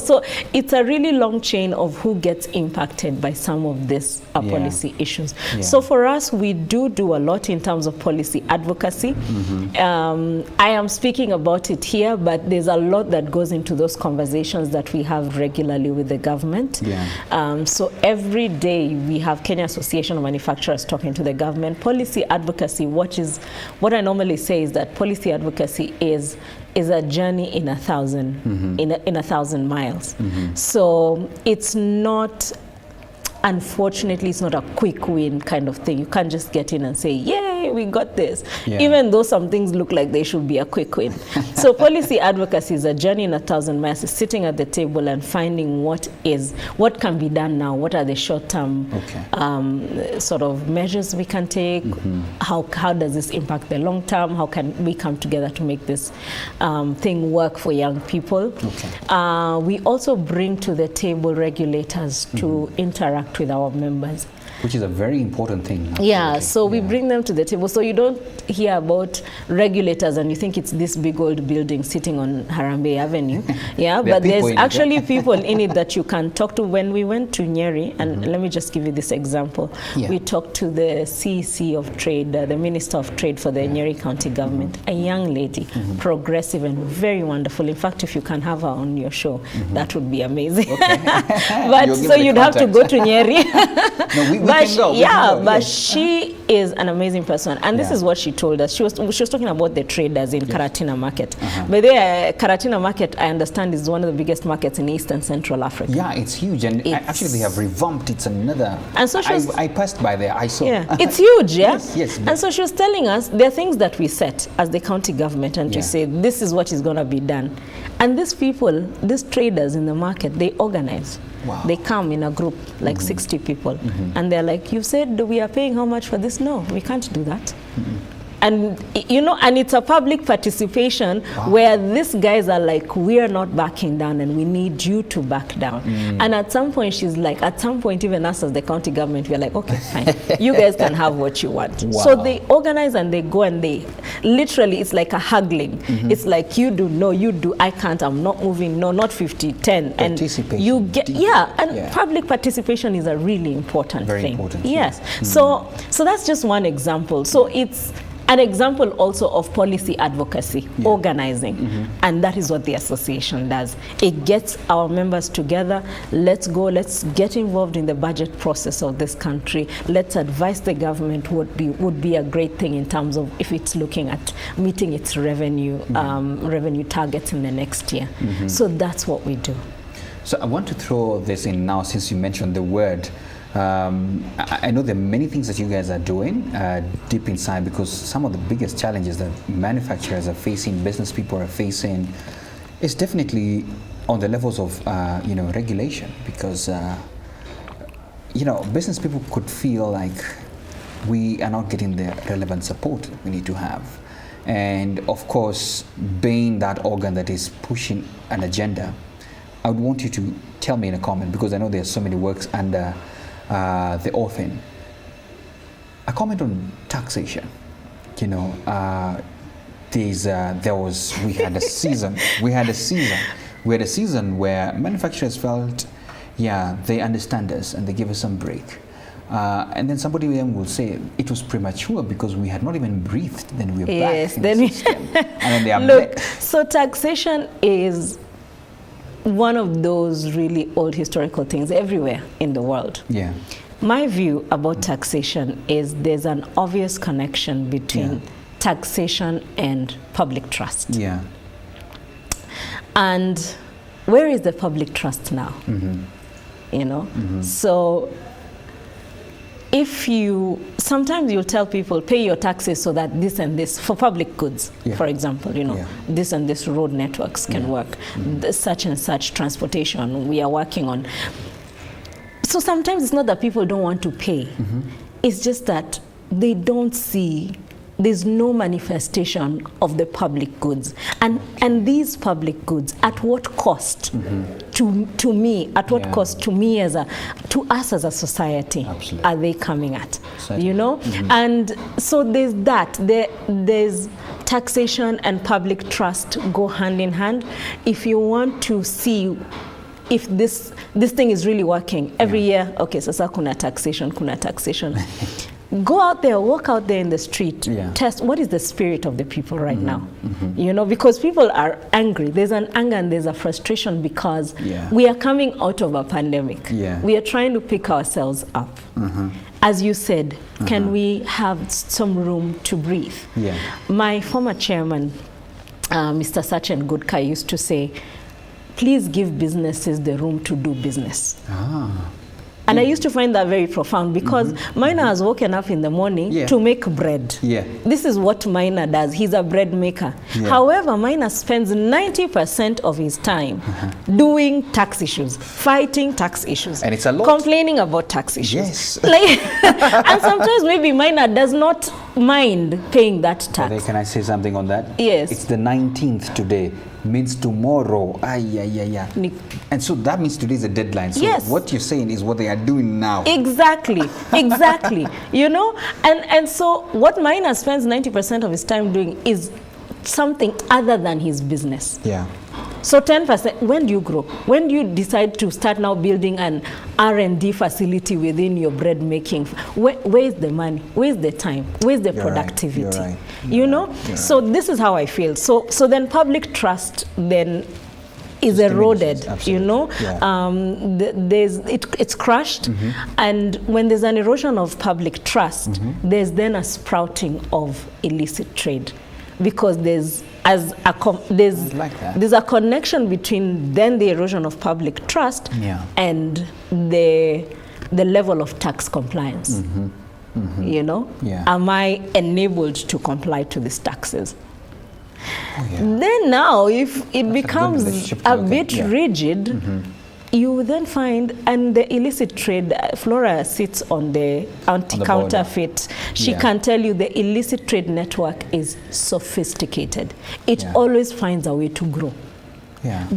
So it's a really long chain of who gets impacted by some of these policy issues. So for us, we do a lot in terms of policy advocacy. I am speaking about it here, but there's a lot that goes into those conversations that we have regularly with the government. So every day we have Kenya Association of Manufacturers talking to the government. Policy advocacy, what I normally say is that policy advocacy is a journey in 1,000 in 1,000 miles. So it's not, unfortunately, it's not a quick win kind of thing. You can't just get in and say, yay, we got this. Even though some things look like they should be a quick win. So policy advocacy is a journey in 1,000 miles. It's sitting at the table and finding what can be done now. What are the short-term sort of measures we can take? How does this impact the long term? How can we come together to make this thing work for young people? We also bring to the table regulators to interact with our members. Which is a very important thing. So we bring them to the table. So you don't hear about regulators and you think it's this big old building sitting on Harambee Avenue. But there's actually people in it that you can talk to. When we went to Nyeri, and let me just give you this example. We talked to the CEC of Trade, the Minister of Trade for the Nyeri County government, a young lady, progressive and very wonderful. In fact, if you can have her on your show, that would be amazing. But so you'd have to go to Nyeri. No, we can go. But she is an amazing person, and this is what she told us. She was talking about the traders in Karatina Market. But there, Karatina Market, I understand, is one of the biggest markets in East and Central Africa. It's huge, and actually they have revamped. It's another. And so I passed by there. I saw. It's huge, Yes. And so she was telling us there are things that we set as the county government, and to say this is what is going to be done. And these people, these traders in the market, they organize. They come in a group, like 60 people, and they're like, you said we are paying how much for this? No, we can't do that. And and it's a public participation where these guys are like, we are not backing down and we need you to back down. And at some point she's like, at some point even us as the county government, we're like, okay, fine, you guys can have what you want. So they organize and they go and they literally, it's like a haggling. It's like, you do, no, you do, I can't, I'm not moving, no, not 50-10. And you get, public participation is a really important Very thing. Important. So that's just one example. So it's an example also of policy advocacy, organizing, and that is what the association does. It gets our members together. Let's get involved in the budget process of this country. Let's advise the government would be a great thing in terms of if it's looking at meeting its revenue targets in the next year. So that's what we do. So I want to throw this in now, since you mentioned the word. I know there are many things that you guys are doing deep inside, because some of the biggest challenges that manufacturers are facing, business people are facing, is definitely on the levels of regulation, because business people could feel like we are not getting the relevant support we need to have. And of course, being that organ that is pushing an agenda, I would want you to tell me in a comment, because I know there's so many works under the orphan. A comment on taxation. We had a season. We had a season where manufacturers felt, they understand us and they give us some break. And then somebody will say it was premature because we had not even breathed. Then we're back in the system. And then they are Look, so taxation is one of those really old historical things everywhere in the world. Yeah. My view about taxation is there's an obvious connection between taxation and public trust. Yeah. And where is the public trust now? So sometimes you'll tell people, pay your taxes so that this and this, for public goods, for example, this and this road networks can work, such and such transportation we are working on. So sometimes it's not that people don't want to pay, it's just that they don't see, there's no manifestation of the public goods. And these public goods, at what cost to me, at what cost to me to us as a society are they coming at? And so there's that. There's taxation and public trust go hand in hand. If you want to see if this thing is really working, every year, okay, sasa kuna taxation. Go out there, walk out there in the street, test what is the spirit of the people right now. Because people are angry. There's an anger and there's a frustration because we are coming out of a pandemic. We are trying to pick ourselves up. As you said, can we have some room to breathe? My former chairman, Mr. Sachin Gudka, used to say, please give businesses the room to do business. And I used to find that very profound because Miner has woken up in the morning to make bread. This is what Miner does. He's a bread maker. However, Miner spends 90% of his time doing tax issues, fighting tax issues. And it's a lot. Complaining about tax issues. And sometimes maybe Miner does not mind paying that tax. Can I say something on that? Yes. It's the 19th today. Means tomorrow. And so that means today is a deadline. So what you're saying is what they are doing now. Exactly. And so what Miner spends 90% of his time doing is something other than his business. So 10%, when do you grow? When do you decide to start now building an R&D facility within your bread making? Where is the money? Where's the time? Where's the productivity? So this is how I feel. So then public trust then is eroded, it's crushed. And when there's an erosion of public trust, there's then a sprouting of illicit trade. Because there's a connection between then the erosion of public trust and the level of tax compliance. Am I enabled to comply to these taxes? Then now, if it becomes a bit rigid, you then find, and the illicit trade, Flora sits on the anti-counterfeit. She can tell you the illicit trade network is sophisticated. It always finds a way to grow.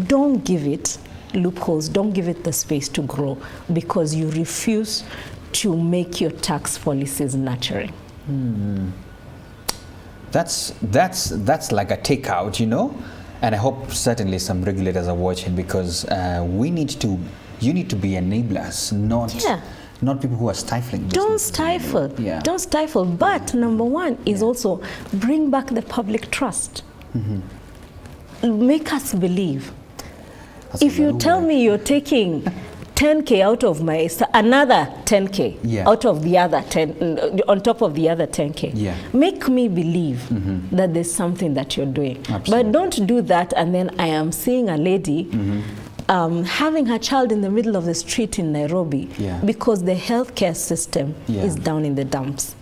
Don't give it loopholes, don't give it the space to grow because you refuse to make your tax policies nurturing. That's like a takeout, And I hope certainly some regulators are watching because you need to be enablers, not people who are stifling. Don't stifle. Don't stifle. But number one is also bring back the public trust. Make us believe. If you tell me you're taking 10K out of another 10K out of the other 10, on top of the other 10K. Make me believe that there's something that you're doing. But don't do that and then I am seeing a lady having her child in the middle of the street in Nairobi because the healthcare system is down in the dumps.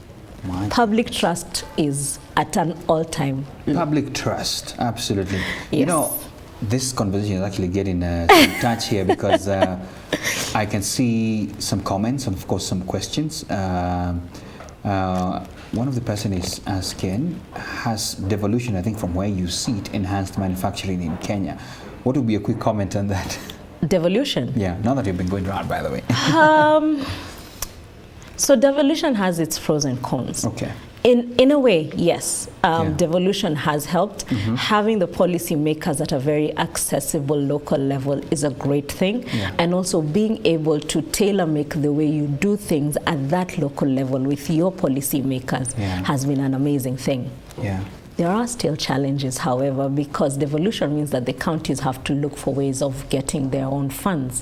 Public trust is at an all-time low. Public trust, absolutely. Yes. This conversation is actually getting some touch here because I can see some comments and of course some questions. One of the person is asking, has devolution, I think from where you sit, enhanced manufacturing in Kenya? What would be a quick comment on that? Devolution? Yeah, now that you've been going around, by the way. So devolution has its pros and cons. Okay. In a way, yes, devolution has helped. Having the policy makers at a very accessible local level is a great thing. And also being able to tailor make the way you do things at that local level with your policy makers has been an amazing thing. There are still challenges, however, because devolution means that the counties have to look for ways of getting their own funds.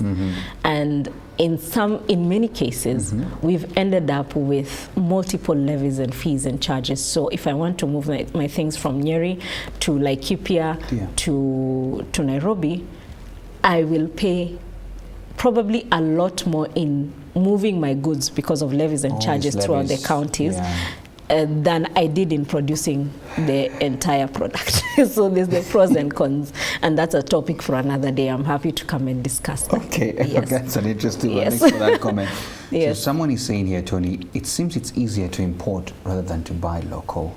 And in many cases, we've ended up with multiple levies and fees and charges. So if I want to move my things from Nyeri to Laikipia to Nairobi, I will pay probably a lot more in moving my goods because of levies and charges throughout the counties. Than I did in producing the entire product. So there's the pros and cons, and that's a topic for another day. I'm happy to come and discuss that. Okay, that's an interesting one. Thanks for that comment. So someone is saying here, Tony, it seems it's easier to import rather than to buy local.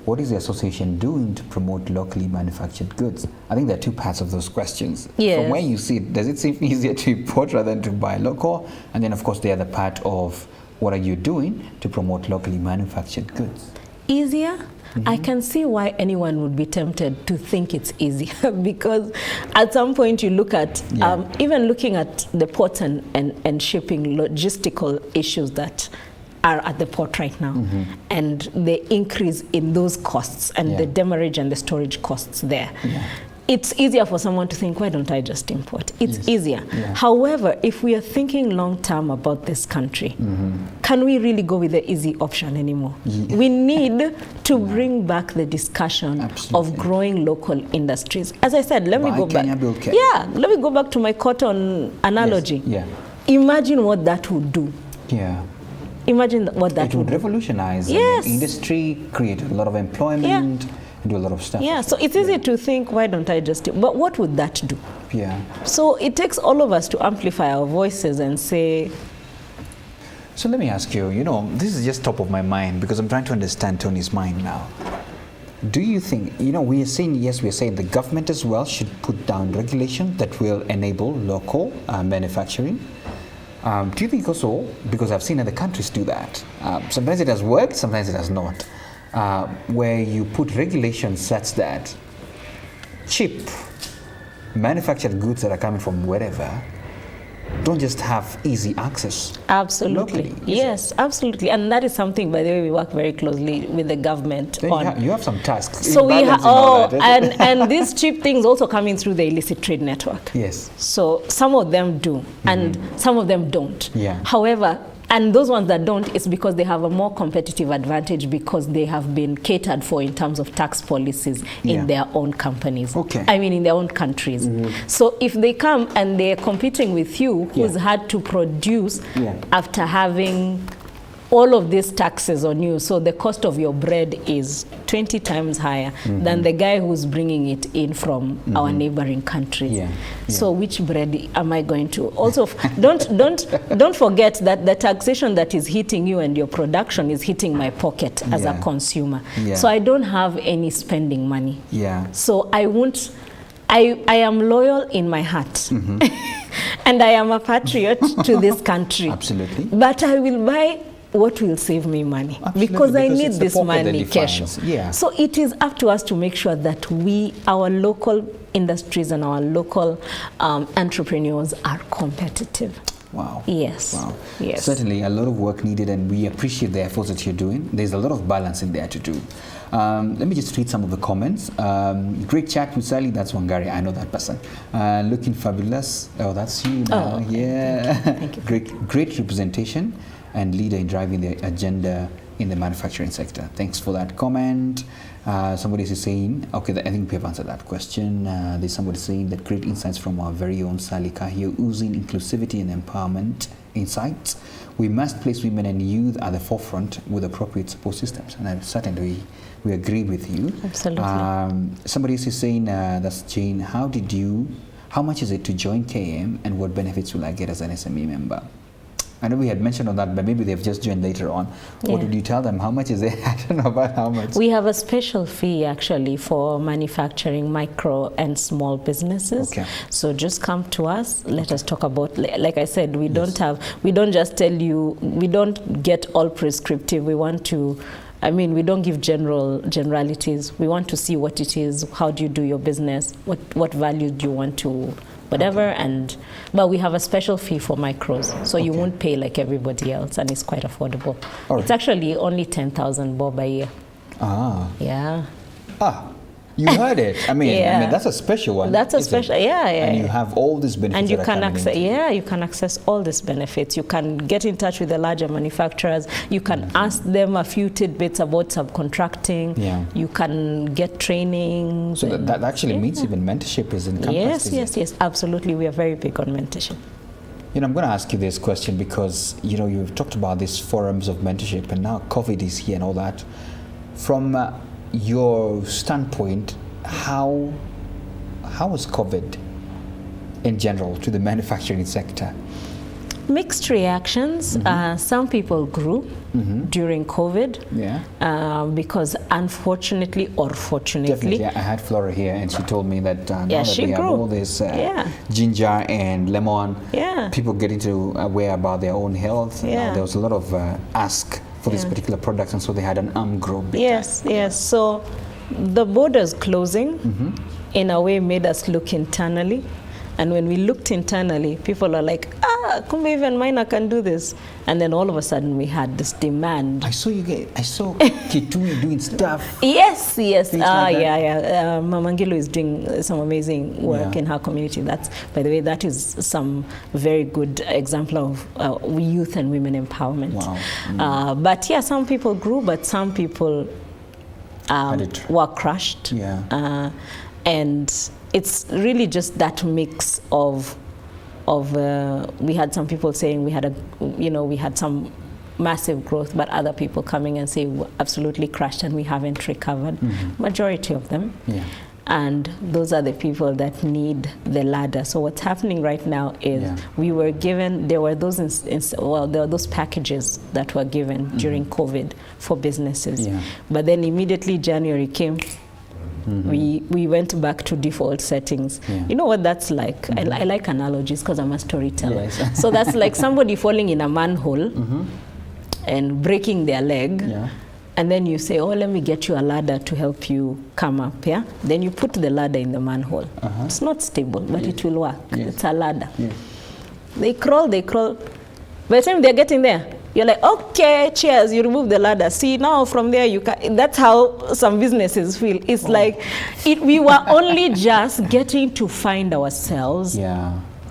What is the association doing to promote locally manufactured goods? I think there are two parts of those questions. From where you sit, does it seem easier to import rather than to buy local? And then, of course, the other part of what are you doing to promote locally manufactured goods? Easier? I can see why anyone would be tempted to think it's easier because at some point you look at, even looking at the ports and shipping logistical issues that are at the port right now and the increase in those costs and the demurrage and the storage costs there. It's easier for someone to think, why don't I just import? It's easier. However, if we are thinking long term about this country, can we really go with the easy option anymore? We need to bring back the discussion of growing local industries. As I said, let me go back. Let me go back to my cotton analogy. Imagine what that would do. Imagine what that would revolutionize the industry, create a lot of employment. Do a lot of stuff. So it's easy to think, why don't I just do? But what would that do? So it takes all of us to amplify our voices and say. So let me ask you, this is just top of my mind because I'm trying to understand Tony's mind now. Do you think, we are saying, we are saying the government as well should put down regulation that will enable local manufacturing. Do you think also, because I've seen other countries do that, sometimes it has worked, sometimes it has not. Where you put regulations such that cheap manufactured goods that are coming from wherever don't just have easy access. Absolutely. Locally, yes, absolutely. And that is something, by the way, we work very closely with the government on. You have some tasks. So we have, and these cheap things also coming through the illicit trade network. So some of them do, and some of them don't. However, and those ones that don't, it's because they have a more competitive advantage because they have been catered for in terms of tax policies in their own companies. I mean, in their own countries. So if they come and they're competing with you, who's had to produce after having all of these taxes on you, so the cost of your bread is 20 times higher than the guy who's bringing it in from our neighboring countries. So which bread am I going to? Also, don't forget that the taxation that is hitting you and your production is hitting my pocket as a consumer. So I don't have any spending money. So I won't. I am loyal in my heart. And I am a patriot to this country. But I will buy what will save me money because I need this money cash. So it is up to us to make sure that our local industries and our local entrepreneurs are competitive. Yes. Certainly a lot of work needed, and we appreciate the efforts that you're doing. There's a lot of balance in there to do. Let me just read some of the comments. Great chat with Sally. That's Wangari. I know that person. Looking fabulous. Oh, that's you now. Thank you. Great representation and leader in driving the agenda in the manufacturing sector. Thanks for that comment. Somebody is saying, I think we have answered that question. There's somebody saying that great insights from our very own Sally Kahio, oozing inclusivity and empowerment insights. We must place women and youth at the forefront with appropriate support systems. And certainly we agree with you. Absolutely. Somebody is saying, that's Jane, how much is it to join KM and what benefits will I get as an SME member? I know we had mentioned on that, but maybe they've just joined later on. What did you tell them? How much is it? I don't know about how much. We have a special fee actually for manufacturing micro and small businesses. Okay. So just come to us. Let us talk about, like I said, we don't just tell you, we don't get all prescriptive. We want to, we don't give generalities. We want to see what it is. How do you do your business? What value do you want to whatever, but we have a special fee for micros, so you won't pay like everybody else, and it's quite affordable. It's actually only 10,000 bob a year. Yeah. You heard it. I mean, that's a special one. That's a special, And you have all these benefits. And you can access, you can access all these benefits. You can get in touch with the larger manufacturers. You can ask them a few tidbits about subcontracting. Yeah. You can get training. So that actually means even mentorship is encompassed. Yes, absolutely. We are very big on mentorship. I'm going to ask you this question because, you've talked about these forums of mentorship, and now COVID is here and all that. From your standpoint, how was COVID in general to the manufacturing sector? Mixed reactions. Some people grew during COVID because unfortunately or fortunately. Definitely. I had Flora here and she told me that now that she we grew. have all this ginger and lemon, people getting to aware about their own health. There was a lot of ask for this particular product, and so they had an arm grow big time. So the borders closing in a way made us look internally, and when we looked internally, people are like, kumbe even mine can do this, and then all of a sudden we had this demand. I saw Kitui doing stuff. Yes. Mamangilu is doing some amazing work in her community. That's, by the way, that is some very good example of youth and women empowerment. Wow. But some people grew, but some people were crushed. And it's really just that mix of we had some people saying we had some massive growth, but other people coming and saying we're absolutely crashed and we haven't recovered. Majority of them. And those are the people that need the ladder. So what's happening right now is we were given, there were those there were those packages that were given during COVID for businesses. But then immediately January came. We went back to default settings. You know what that's like? I like analogies because I'm a storyteller. So that's like somebody falling in a manhole and breaking their leg. And then you say, let me get you a ladder to help you come up. Then you put the ladder in the manhole. It's not stable, but it will work. It's a ladder. They crawl. By the time they're getting there, you're like, okay, cheers, you remove the ladder. See, now from there, you can. That's how some businesses feel. It's like we were only just getting to find ourselves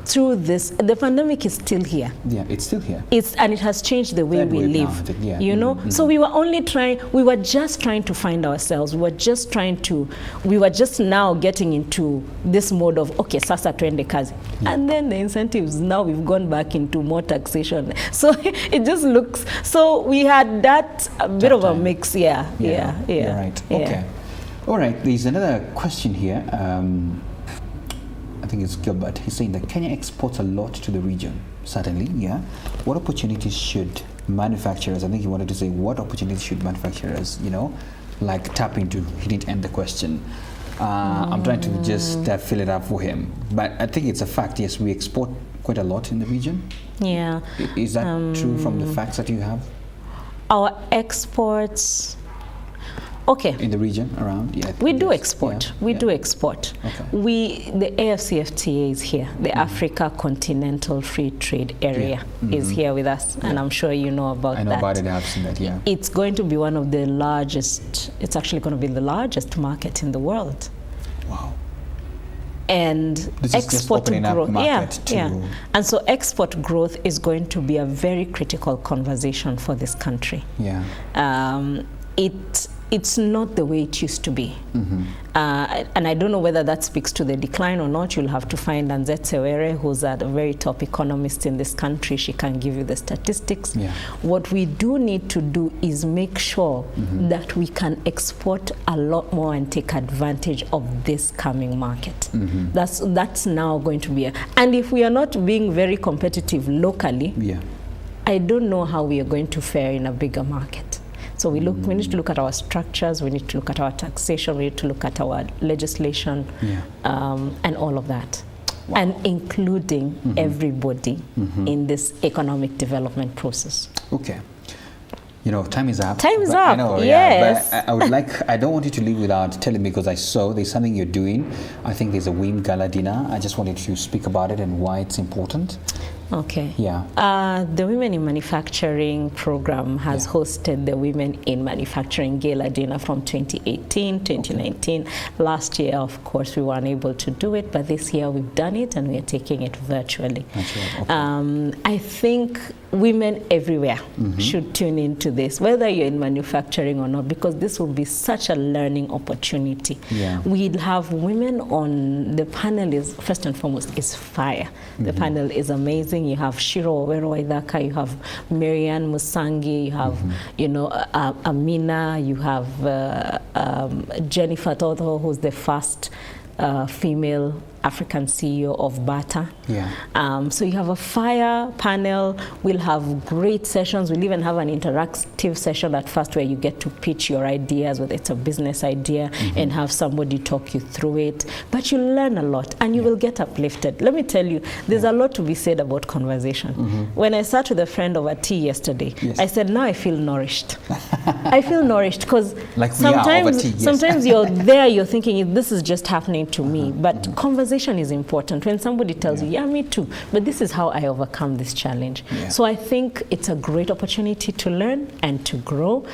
through this. The pandemic is still here. It's still here. And it has changed the way we live. So we were just trying to find ourselves. We were just now getting into this mode of, okay, sasa twende kazi. And then the incentives, now we've gone back into more taxation. So it just looks, so we had that bit of a mix. You're right. Okay. All right, there's another question here. I think it's Gilbert. He's saying that Kenya exports a lot to the region. Certainly, What opportunities should manufacturers, I think he wanted to say, what opportunities should manufacturers, tap into? He didn't end the question. I'm trying to just fill it up for him. But I think it's a fact, yes, we export quite a lot in the region. Is that true from the facts that you have? Our exports... in the region around, we do export. We do export. The AFCFTA is here. The Africa Continental Free Trade Area is here with us, and I'm sure you know about that. I know about it. I've seen that. It's going to be one of the largest. It's actually going to be the largest market in the world. Wow. And this export is just growth, and so export growth is going to be a very critical conversation for this country. it's not the way it used to be. And I don't know whether that speaks to the decline or not. You'll have to find Anzette Sewere, who's a very top economist in this country. She can give you the statistics. Yeah. What we do need to do is make sure that we can export a lot more and take advantage of this coming market. That's now going to be and if we are not being very competitive locally, I don't know how we are going to fare in a bigger market. So we need to look at our structures, we need to look at our taxation, we need to look at our legislation, and all of that. Wow. And including everybody in this economic development process. Okay. You know, time is up. Time is up. I know, yes. But I would like, I don't want you to leave without telling me, because I saw there's something you're doing. I think there's a WIM Gala dinner. I just wanted to speak about it and why it's important. Okay. Yeah. The Women in Manufacturing program has hosted the Women in Manufacturing Gala dinner from 2018, 2019. Okay. Last year, of course, we were unable to do it, but this year we've done it and we are taking it virtually. Okay. I think women everywhere should tune into this, whether you're in manufacturing or not, because this will be such a learning opportunity. Yeah. We'll have women on the panel. Is first and foremost is fire. The panel is amazing. You have Shiro Owero-Waithaka, you have Marianne Musangi, you have you know Amina, you have Jennifer Toto, who's the first female African CEO of Bata. Yeah. So you have a fire panel. We'll have great sessions. We'll even have an interactive session at first where you get to pitch your ideas, whether it's a business idea, and have somebody talk you through it. But you'll learn a lot and you will get uplifted. Let me tell you, there's a lot to be said about conversation. When I sat with a friend over tea yesterday, I said, now I feel nourished. I feel nourished because like sometimes you're there, you're thinking, this is just happening to me. But conversation is important. When somebody tells you, yeah, me too, but this is how I overcome this challenge. So I think it's a great opportunity to learn and to grow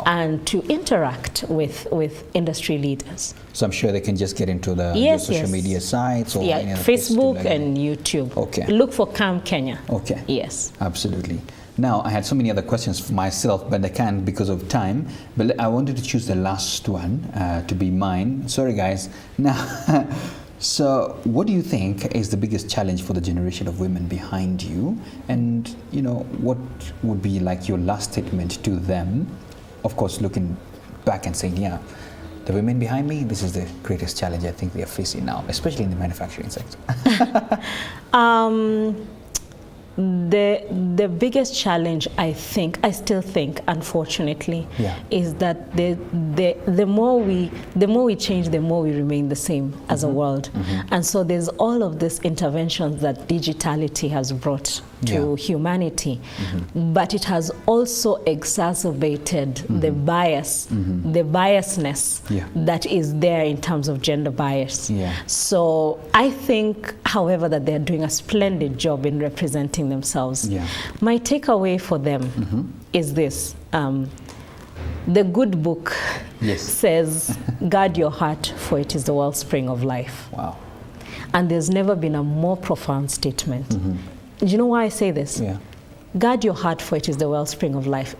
and to interact with industry leaders. So I'm sure they can just get into the your social media sites or Facebook and YouTube. Okay. Look for CAM Kenya. Okay. Yes. Absolutely. Now, I had so many other questions for myself, but I can't because of time. But I wanted to choose the last one to be mine. Sorry, guys. Now, so what do you think is the biggest challenge for the generation of women behind you? And, you know, what would be like your last statement to them? Of course, looking back and saying, yeah, the women behind me, this is the greatest challenge I think they are facing now, especially in the manufacturing sector. The biggest challenge, I still think, unfortunately, is that the more we change, the more we remain the same as a world. And so there's all of this interventions that digitality has brought to humanity, but it has also exacerbated the bias, the biasness that is there in terms of gender bias. So I think, however, that they're doing a splendid job in representing themselves. My takeaway for them is this. The good book says, guard your heart, for it is the wellspring of life. Wow. And there's never been a more profound statement. Do you know why I say this? Guard your heart, for it is the wellspring of life.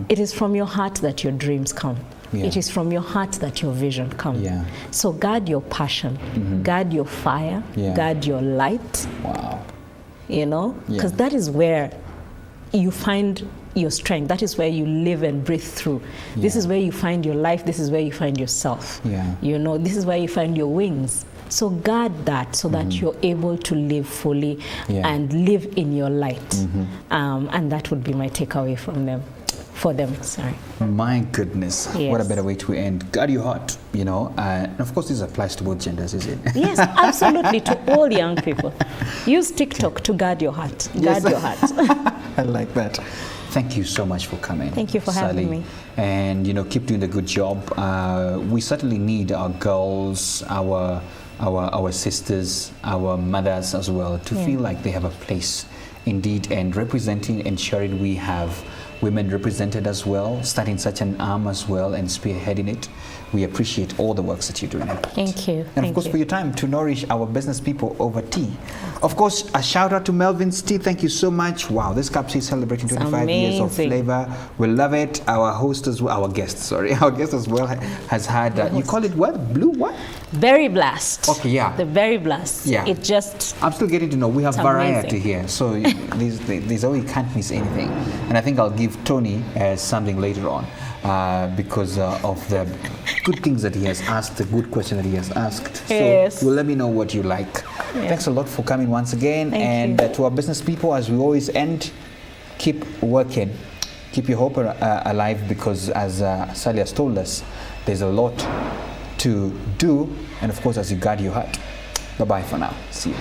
It is from your heart that your dreams come. It is from your heart that your vision comes. So guard your passion, guard your fire, guard your light. Wow. You know, because that is where you find your strength. That is where you live and breathe through. This is where you find your life. This is where you find yourself. You know, this is where you find your wings. So guard that so that you're able to live fully and live in your light. And that would be my takeaway from them. For them, sorry. My goodness, what a better way to end. Guard your heart, you know, and of course this applies to both genders, is it? Yes, absolutely, to all young people. Use TikTok to guard your heart. Guard your heart. I like that. Thank you so much for coming. Thank you for having me. And, you know, keep doing the good job. We certainly need our girls, our sisters, our mothers as well, to feel like they have a place indeed, and representing, ensuring we have women represented as well, starting such an arm as well and spearheading it. We appreciate all the works that you're doing. Thank you. And of course for your time to nourish our business people over tea. Of course, a shout out to Melvin's Tea. Thank you so much. Wow, this cup is celebrating 25 years of flavor. We love it. Our host as well, our guest as well has had, you call it what? Blue what? Berry Blast. Okay, yeah. The Berry Blast. Yeah. It just... I'm still getting to know. We have variety amazing. here. So there's always, you can't miss anything. And I think I'll give Tony something later on because of the good things that he has asked, the good question that he has asked. Yes. So let me know what you like. Yeah. Thanks a lot for coming once again. Thank you. To our business people, as we always end, keep working. Keep your hope alive because as Sally has told us, there's a lot to do. And of course, as you guard your heart. Bye-bye for now. See you.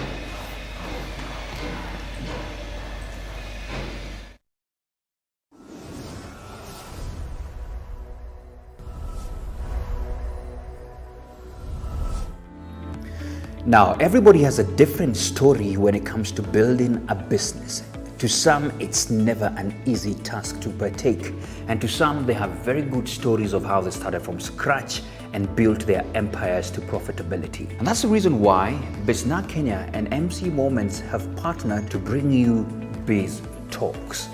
Now, everybody has a different story when it comes to building a business. To some, it's never an easy task to partake. And to some, they have very good stories of how they started from scratch and built their empires to profitability. And that's the reason why Bizna Kenya and MC Moments have partnered to bring you Biz Talks.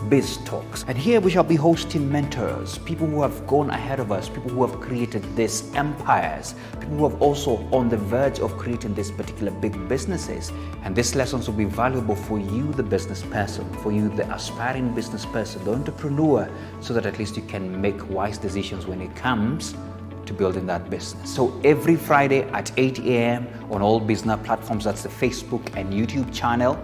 Biz Talks. And here we shall be hosting mentors, people who have gone ahead of us, people who have created these empires, people who have also on the verge of creating these particular big businesses. And these lessons will be valuable for you, the business person, for you, the aspiring business person, the entrepreneur, so that at least you can make wise decisions when it comes to building that business. So every Friday at 8 a.m. on all business platforms, that's the Facebook and YouTube channel,